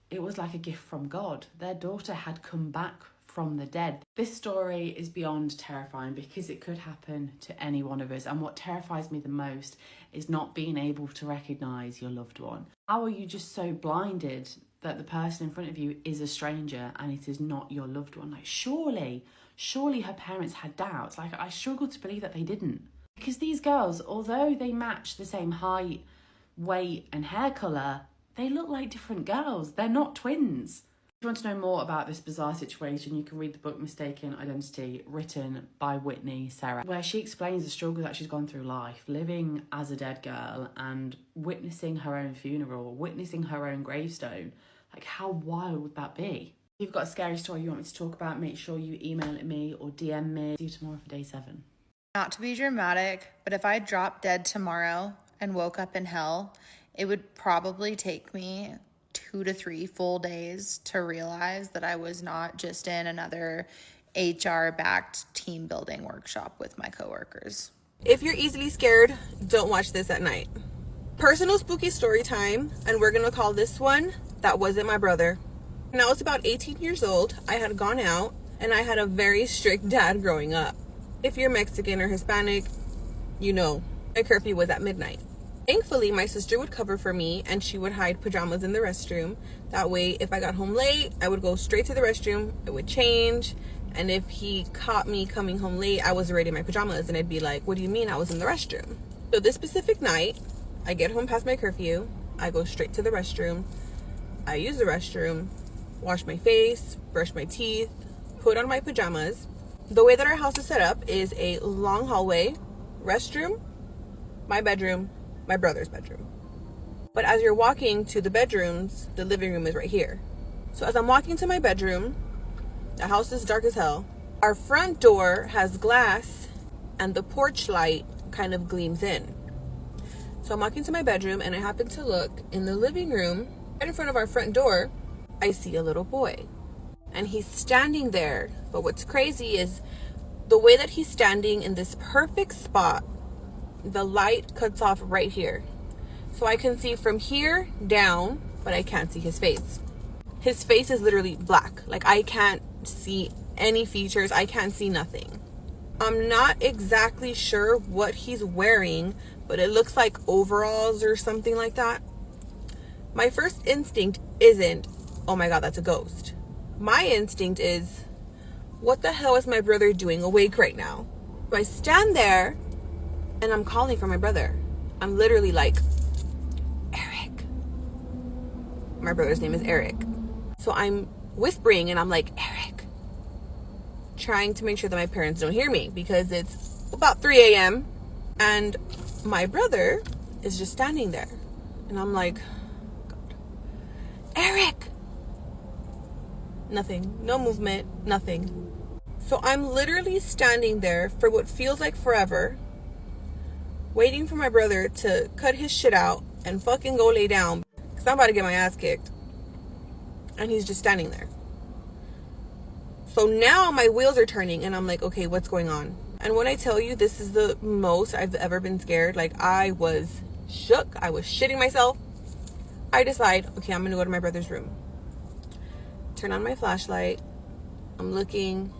it was like a gift from God. Their daughter had come back from the dead. This story is beyond terrifying because it could happen to any one of us. And what terrifies me the most is not being able to recognise your loved one. How are you just so blinded that the person in front of you is a stranger and it is not your loved one? Like, surely her parents had doubts. Like, I struggle to believe that they didn't. Because these girls, although they match the same height, weight and hair colour, they look like different girls. They're not twins. If you want to know more about this bizarre situation, you can read the book Mistaken Identity, written by Whitney Serac, where she explains the struggle that she's gone through life, living as a dead girl and witnessing her own funeral, witnessing her own gravestone. Like, how wild would that be? If you've got a scary story you want me to talk about, make sure you email it me or DM me. See you tomorrow for day 7. Not to be dramatic, but if I dropped dead tomorrow and woke up in hell, it would probably take me 2 to 3 full days to realize that I was not just in another HR-backed team building workshop with my coworkers. If you're easily scared, don't watch this at night. Personal spooky story time, and we're gonna call this one, That Wasn't My Brother. When I was about 18 years old, I had gone out, and I had a very strict dad growing up. If you're Mexican or Hispanic, you know, my curfew was at midnight. Thankfully, my sister would cover for me, and she would hide pajamas in the restroom. That way, if I got home late, I would go straight to the restroom, I would change, and if he caught me coming home late, I was already in my pajamas, and I'd be like, what do you mean I was in the restroom? So this specific night, I get home past my curfew, I go straight to the restroom, I use the restroom, wash my face, brush my teeth, put on my pajamas. The way that our house is set up is a long hallway, restroom, my bedroom, my brother's bedroom. But as you're walking to the bedrooms, the living room is right here. So as I'm walking to my bedroom, the house is dark as hell. Our front door has glass and the porch light kind of gleams in. So I'm walking to my bedroom and I happen to look in the living room. Right in front of our front door, I see a little boy. And he's standing there. But what's crazy is the way that he's standing in this perfect spot, the light cuts off right here. So I can see from here down, but I can't see his face. His face is literally black. Like, I can't see any features. I can't see nothing. I'm not exactly sure what he's wearing, but it looks like overalls or something like that. My first instinct isn't, oh my God, that's a ghost. My instinct is, what the hell is my brother doing awake right now? So I stand there and I'm calling for my brother. I'm literally like, Eric. My brother's name is Eric. So I'm whispering and I'm like, Eric. Trying to make sure that my parents don't hear me because it's about 3 a.m. and my brother is just standing there. And I'm like, God. Eric. Nothing. No movement. Nothing. So I'm literally standing there for what feels like forever, waiting for my brother to cut his shit out and fucking go lay down because I'm about to get my ass kicked. And he's just standing there. So now my wheels are turning and I'm like, okay, what's going on? And when I tell you this is the most I've ever been scared, like I was shook. I was shitting myself. I decide, okay, I'm going to go to my brother's room. Turn on my flashlight. I'm looking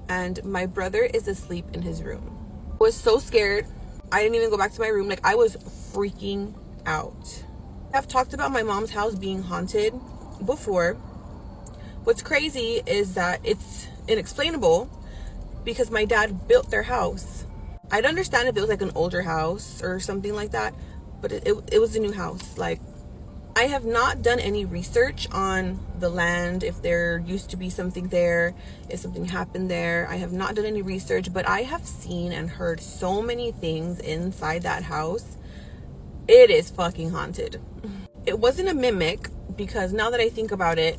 and my brother is asleep in his room. I was so scared. I didn't even go back to my room. Like, I was freaking out. I've talked about my mom's house being haunted before. What's crazy is that it's inexplainable because my dad built their house. I'd understand if it was like an older house or something like that, but it was a new house. Like, I have not done any research on the land, if there used to be something there, if something happened there. I have not done any research, but I have seen and heard so many things inside that house. It is fucking haunted. It wasn't a mimic because now that I think about it,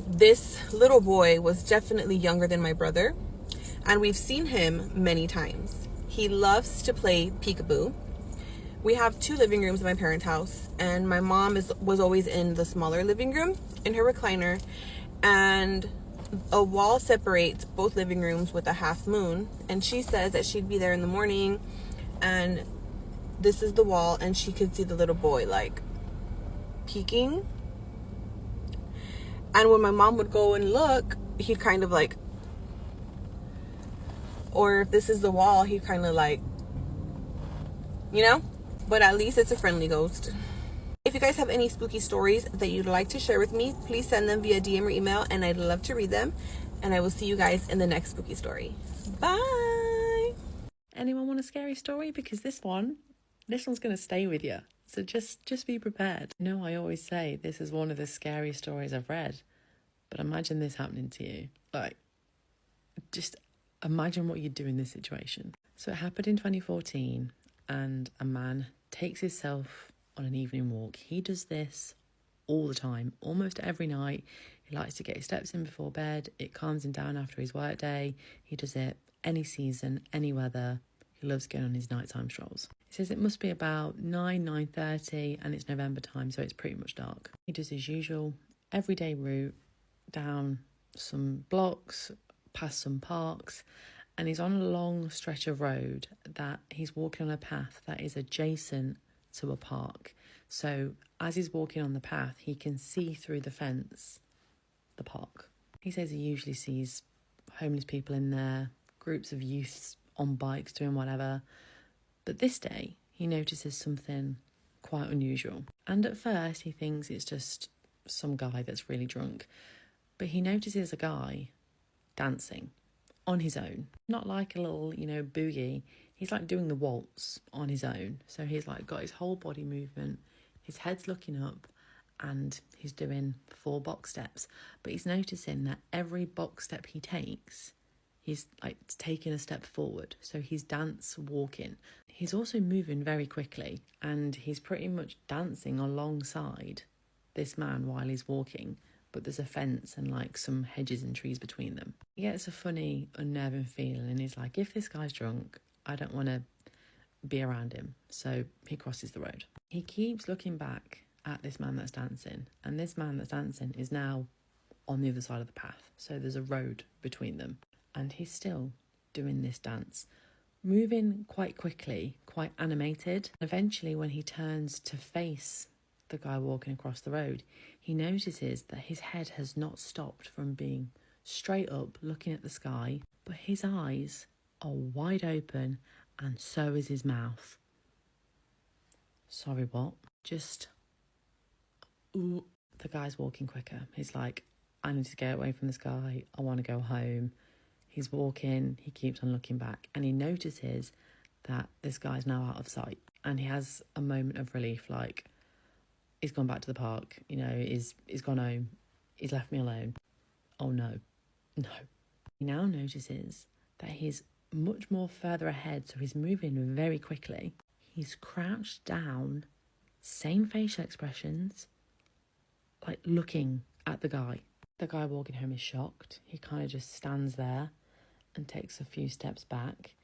this little boy was definitely younger than my brother, and we've seen him many times. He loves to play peekaboo. We have 2 living rooms in my parents' house, and my mom was always in the smaller living room in her recliner, and a wall separates both living rooms with a half moon, and she says that she'd be there in the morning and this is the wall and she could see the little boy like peeking, and when my mom would go and look, he'd kind of like, or if this is the wall, he'd kind of like, you know. But at least it's a friendly ghost. If you guys have any spooky stories that you'd like to share with me, please send them via DM or email and I'd love to read them. And I will see you guys in the next spooky story. Bye! Anyone want a scary story? Because this one's going to stay with you. So just be prepared. You know, I always say this is one of the scariest stories I've read. But imagine this happening to you. Like, just imagine what you'd do in this situation. So it happened in 2014. And a man takes himself on an evening walk. He does this all the time, almost every night. He likes to get his steps in before bed. It calms him down after his work day. He does it any season, any weather. He loves going on his nighttime strolls. He says it must be about 9:30 and it's November time, so it's pretty much dark. He does his usual everyday route down some blocks, past some parks, and he's on a long stretch of road that he's walking on a path that is adjacent to a park. So as he's walking on the path, he can see through the fence the park. He says he usually sees homeless people in there, groups of youths on bikes doing whatever. But this day, he notices something quite unusual. And at first, he thinks it's just some guy that's really drunk. But he notices a guy dancing on his own. Not like a little, boogie. He's like doing the waltz on his own. So he's like got his whole body movement. His head's looking up and he's doing 4 box steps, but he's noticing that every box step he takes, he's like taking a step forward. So he's dance walking. He's also moving very quickly, and he's pretty much dancing alongside this man while he's walking, but there's a fence and like some hedges and trees between them. He gets a funny, unnerving feeling, and he's like, if this guy's drunk, I don't want to be around him. So he crosses the road. He keeps looking back at this man that's dancing, and this man that's dancing is now on the other side of the path. So there's a road between them, and he's still doing this dance, moving quite quickly, quite animated. Eventually, when he turns to face the guy walking across the road, he notices that his head has not stopped from being straight up looking at the sky, but his eyes are wide open, and so is his mouth. Sorry, what? Just... Ooh. The guy's walking quicker. He's like, I need to get away from this guy. I want to go home. He's walking. He keeps on looking back, and he notices that this guy's now out of sight, and he has a moment of relief, like, he's gone back to the park, you know, he's gone home, he's left me alone. Oh no. He now notices that he's much more further ahead, so he's moving very quickly. He's crouched down, same facial expressions, like looking at the guy. The guy walking home is shocked. He kind of just stands there and takes a few steps back.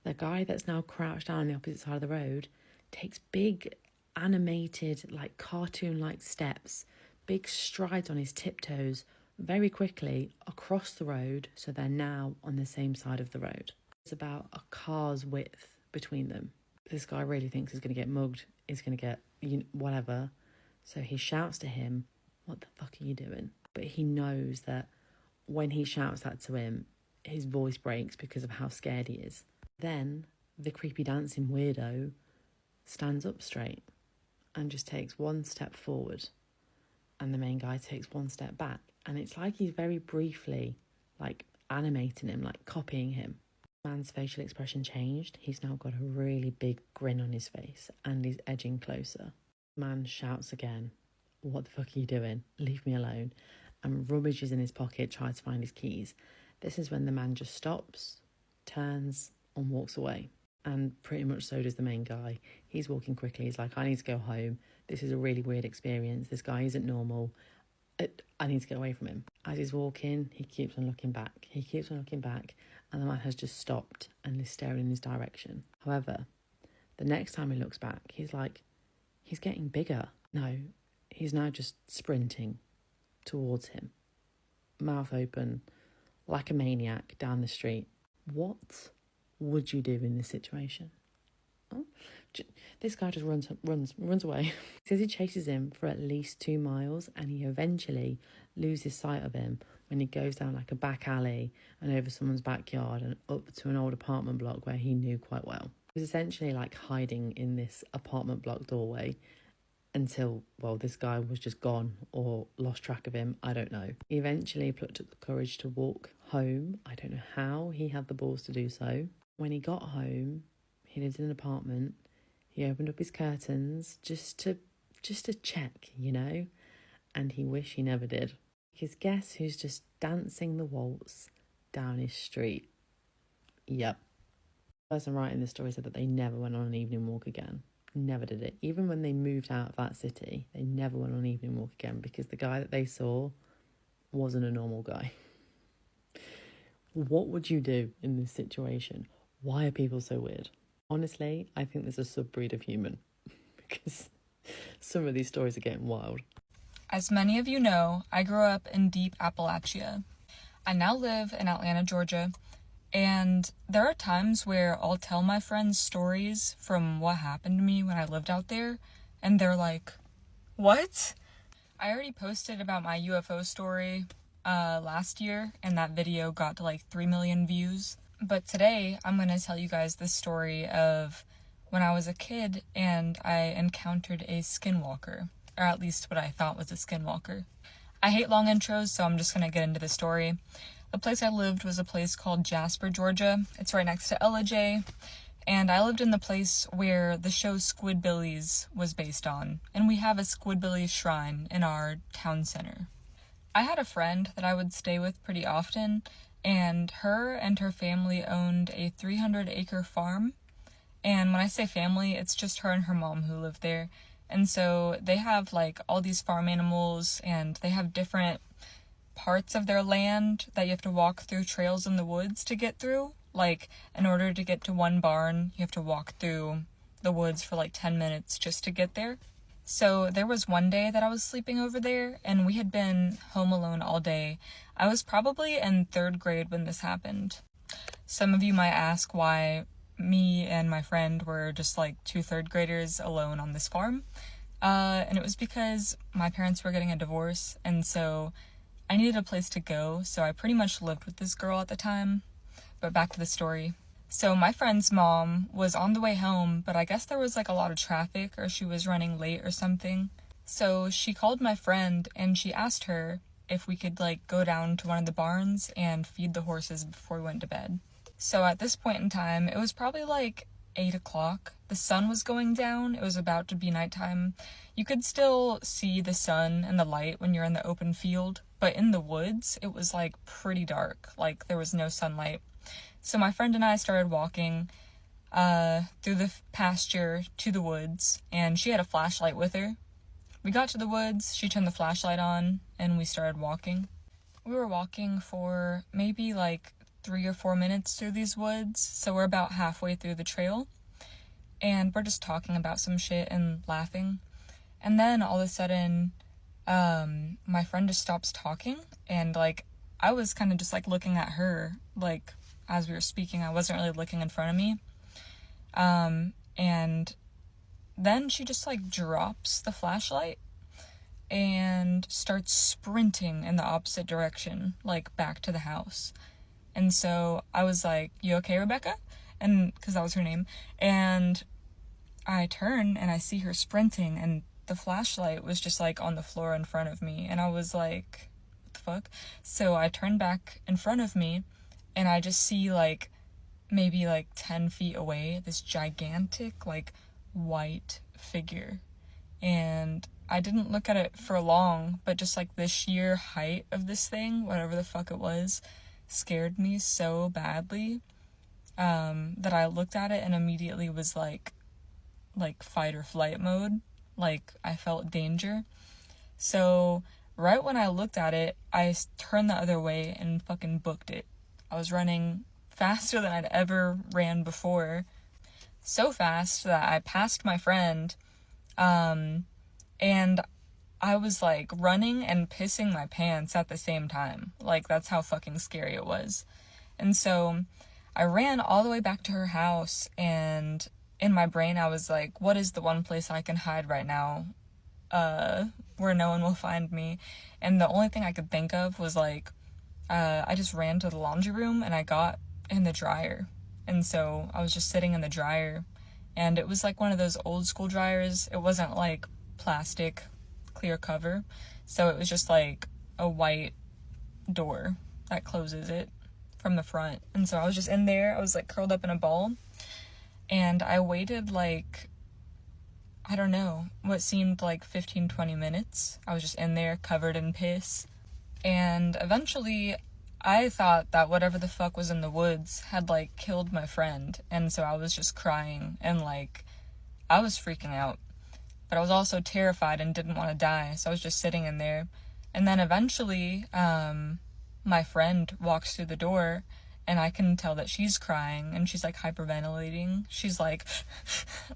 The guy that's now crouched down on the opposite side of the road takes big, animated, like cartoon-like steps, big strides on his tiptoes, very quickly across the road, so they're now on the same side of the road. It's about a car's width between them. This guy really thinks he's going to get mugged, he's going to get whatever, so he shouts to him, what the fuck are you doing? But he knows that when he shouts that to him, his voice breaks because of how scared he is. Then the creepy dancing weirdo stands up straight and just takes one step forward, and the main guy takes one step back, and it's like he's very briefly like animating him, like copying him. The man's facial expression changed. He's now got a really big grin on his face, and he's edging closer. The man shouts again, what the fuck are you doing? Leave me alone. And rummages in his pocket, tries to find his keys. This is when the man just stops, turns and walks away. And pretty much so does the main guy. He's walking quickly. He's like, I need to go home. This is a really weird experience. This guy isn't normal. I need to get away from him. As he's walking, he keeps on looking back. He keeps on looking back, and the man has just stopped and is staring in his direction. However, the next time he looks back, he's getting bigger. No, he's now just sprinting towards him, mouth open, like a maniac down the street. What would you do in this situation? Oh, this guy just runs away. He says he chases him for at least 2 miles, and he eventually loses sight of him when he goes down like a back alley and over someone's backyard and up to an old apartment block where he knew quite well. He was essentially like hiding in this apartment block doorway until, well, this guy was just gone or lost track of him. I don't know. He eventually plucked up the courage to walk home. I don't know how he had the balls to do so. When he got home, he lived in an apartment. He opened up his curtains just to check, you know, and he wished he never did. Because guess who's just dancing the waltz down his street? Yep. The person writing this story said that they never went on an evening walk again. Never did it. Even when they moved out of that city, they never went on an evening walk again because the guy that they saw wasn't a normal guy. What would you do in this situation? Why are people so weird? Honestly, I think there's a subbreed of human because some of these stories are getting wild. As many of you know, I grew up in deep Appalachia. I now live in Atlanta, Georgia, and there are times where I'll tell my friends stories from what happened to me when I lived out there, and they're like, what? I already posted about my UFO story last year, and that video got to like 3 million views. But today, I'm going to tell you guys the story of when I was a kid and I encountered a skinwalker, or at least what I thought was a skinwalker. I hate long intros, so I'm just going to get into the story. The place I lived was a place called Jasper, Georgia. It's right next to LJ, And I lived in the place where the show Squidbillies was based on, and we have a Squidbillies shrine in our town center. I had a friend that I would stay with pretty often, and her family owned a 300-acre farm. And when I say family, it's just her and her mom who live there. And so they have like all these farm animals, and they have different parts of their land that you have to walk through trails in the woods to get through. Like, in order to get to one barn, you have to walk through the woods for like 10 minutes just to get there. So there was one day that I was sleeping over there, and we had been home alone all day. I was probably in 3rd grade when this happened. Some of you might ask why me and my friend were just like 2 3rd graders alone on this farm. And it was because my parents were getting a divorce, and so I needed a place to go, so I pretty much lived with this girl at the time. But back to the story. So my friend's mom was on the way home, but I guess there was like a lot of traffic, or she was running late or something. So she called my friend and she asked her if we could like go down to one of the barns and feed the horses before we went to bed. So at this point in time, it was probably like 8 o'clock. The sun was going down. It was about to be nighttime. You could still see the sun and the light when you're in the open field, but in the woods, it was like pretty dark. Like there was no sunlight. So my friend and I started walking through the pasture to the woods, and she had a flashlight with her. We got to the woods, she turned the flashlight on, and we started walking. We were walking for maybe like 3 or 4 minutes through these woods, so we're about halfway through the trail, and we're just talking about some shit and laughing. And then all of a sudden, my friend just stops talking, and like I was kind of just like looking at her, like as we were speaking. I wasn't really looking in front of me. And then she just like drops the flashlight and starts sprinting in the opposite direction, like back to the house. And so I was like, "You okay, Rebecca?" And because that was her name. And I turn and I see her sprinting, and the flashlight was just like on the floor in front of me. And I was like, "What the fuck?" So I turned back in front of me, and I just see like maybe like 10 feet away this gigantic like white figure. And I didn't look at it for long, but just like the sheer height of this thing, whatever the fuck it was, scared me so badly that I looked at it and immediately was like fight or flight mode. Like I felt danger. So right when I looked at it, I turned the other way and fucking booked it. I was running faster than I'd ever ran before. So fast that I passed my friend, and I was like running and pissing my pants at the same time. Like that's how fucking scary it was. And so I ran all the way back to her house, and in my brain I was like, what is the one place I can hide right now where no one will find me? And the only thing I could think of was like, I just ran to the laundry room and I got in the dryer. And so I was just sitting in the dryer, and it was like one of those old school dryers. It wasn't like plastic clear cover, so it was just like a white door that closes it from the front. And so I was just in there. I was like curled up in a ball, and I waited like, I don't know, what seemed like 15-20 minutes. I was just in there covered in piss. And eventually I thought that whatever the fuck was in the woods had like killed my friend, and so I was just crying and like I was freaking out, but I was also terrified and didn't want to die, so I was just sitting in there. And then eventually my friend walks through the door, and I can tell that she's crying and she's like hyperventilating. She's like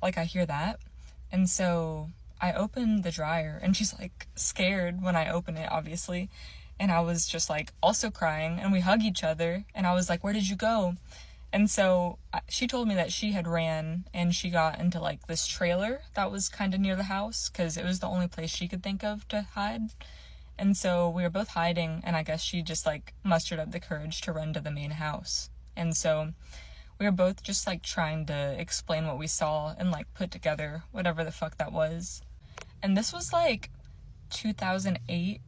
like I hear that. And so I open the dryer, and she's like scared when I open it, obviously. And I was just like also crying, and we hug each other, and I was like, "Where did you go?" And so she told me that she had ran and she got into like this trailer that was kind of near the house, because it was the only place she could think of to hide. And so we were both hiding, and I guess she just like mustered up the courage to run to the main house. And so we were both just like trying to explain what we saw and like put together whatever the fuck that was. And this was like 2008,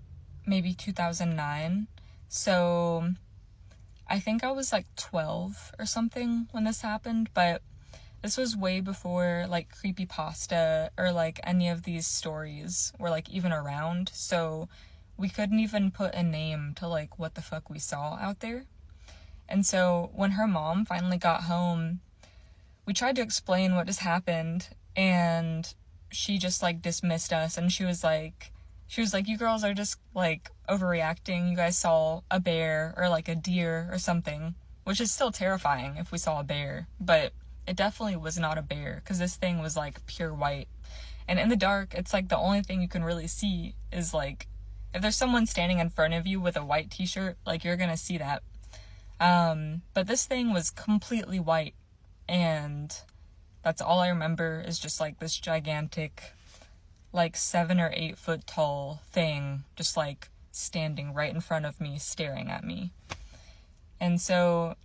maybe 2009. So I think I was like 12 or something when this happened, but This was way before, like, creepypasta or, like, any of these stories were, like, even around, so we couldn't even put a name to, like, what the fuck we saw out there. And so when her mom finally got home, we tried to explain what just happened, and she just, like, dismissed us, and she was like, you girls are just, like, overreacting. You guys saw a bear or, like, a deer or something, which is still terrifying if we saw a bear, but it definitely was not a bear, because this thing was, like, pure white. And in the dark, it's, like, the only thing you can really see is, like, if there's someone standing in front of you with a white t-shirt, like, you're gonna see that. But this thing was completely white, and that's all I remember is just, like, this gigantic, like, 7 or 8 foot tall thing just, like, standing right in front of me, staring at me. And so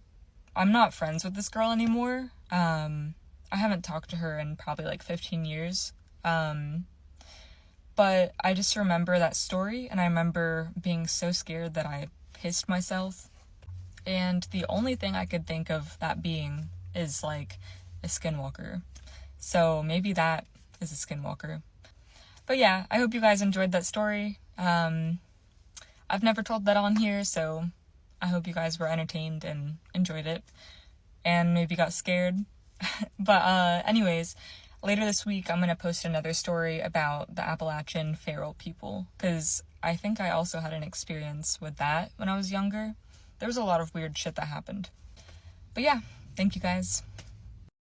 I'm not friends with this girl anymore. I haven't talked to her in probably, like, 15 years. But I just remember that story, and I remember being so scared that I pissed myself. And the only thing I could think of that being is, like, a skinwalker. So maybe that is a skinwalker. But yeah, I hope you guys enjoyed that story. I've never told that on here, so I hope you guys were entertained and enjoyed it. And maybe got scared. But anyways, later this week I'm going to post another story about the Appalachian feral people, because I think I also had an experience with that when I was younger. There was a lot of weird shit that happened. But yeah, thank you guys.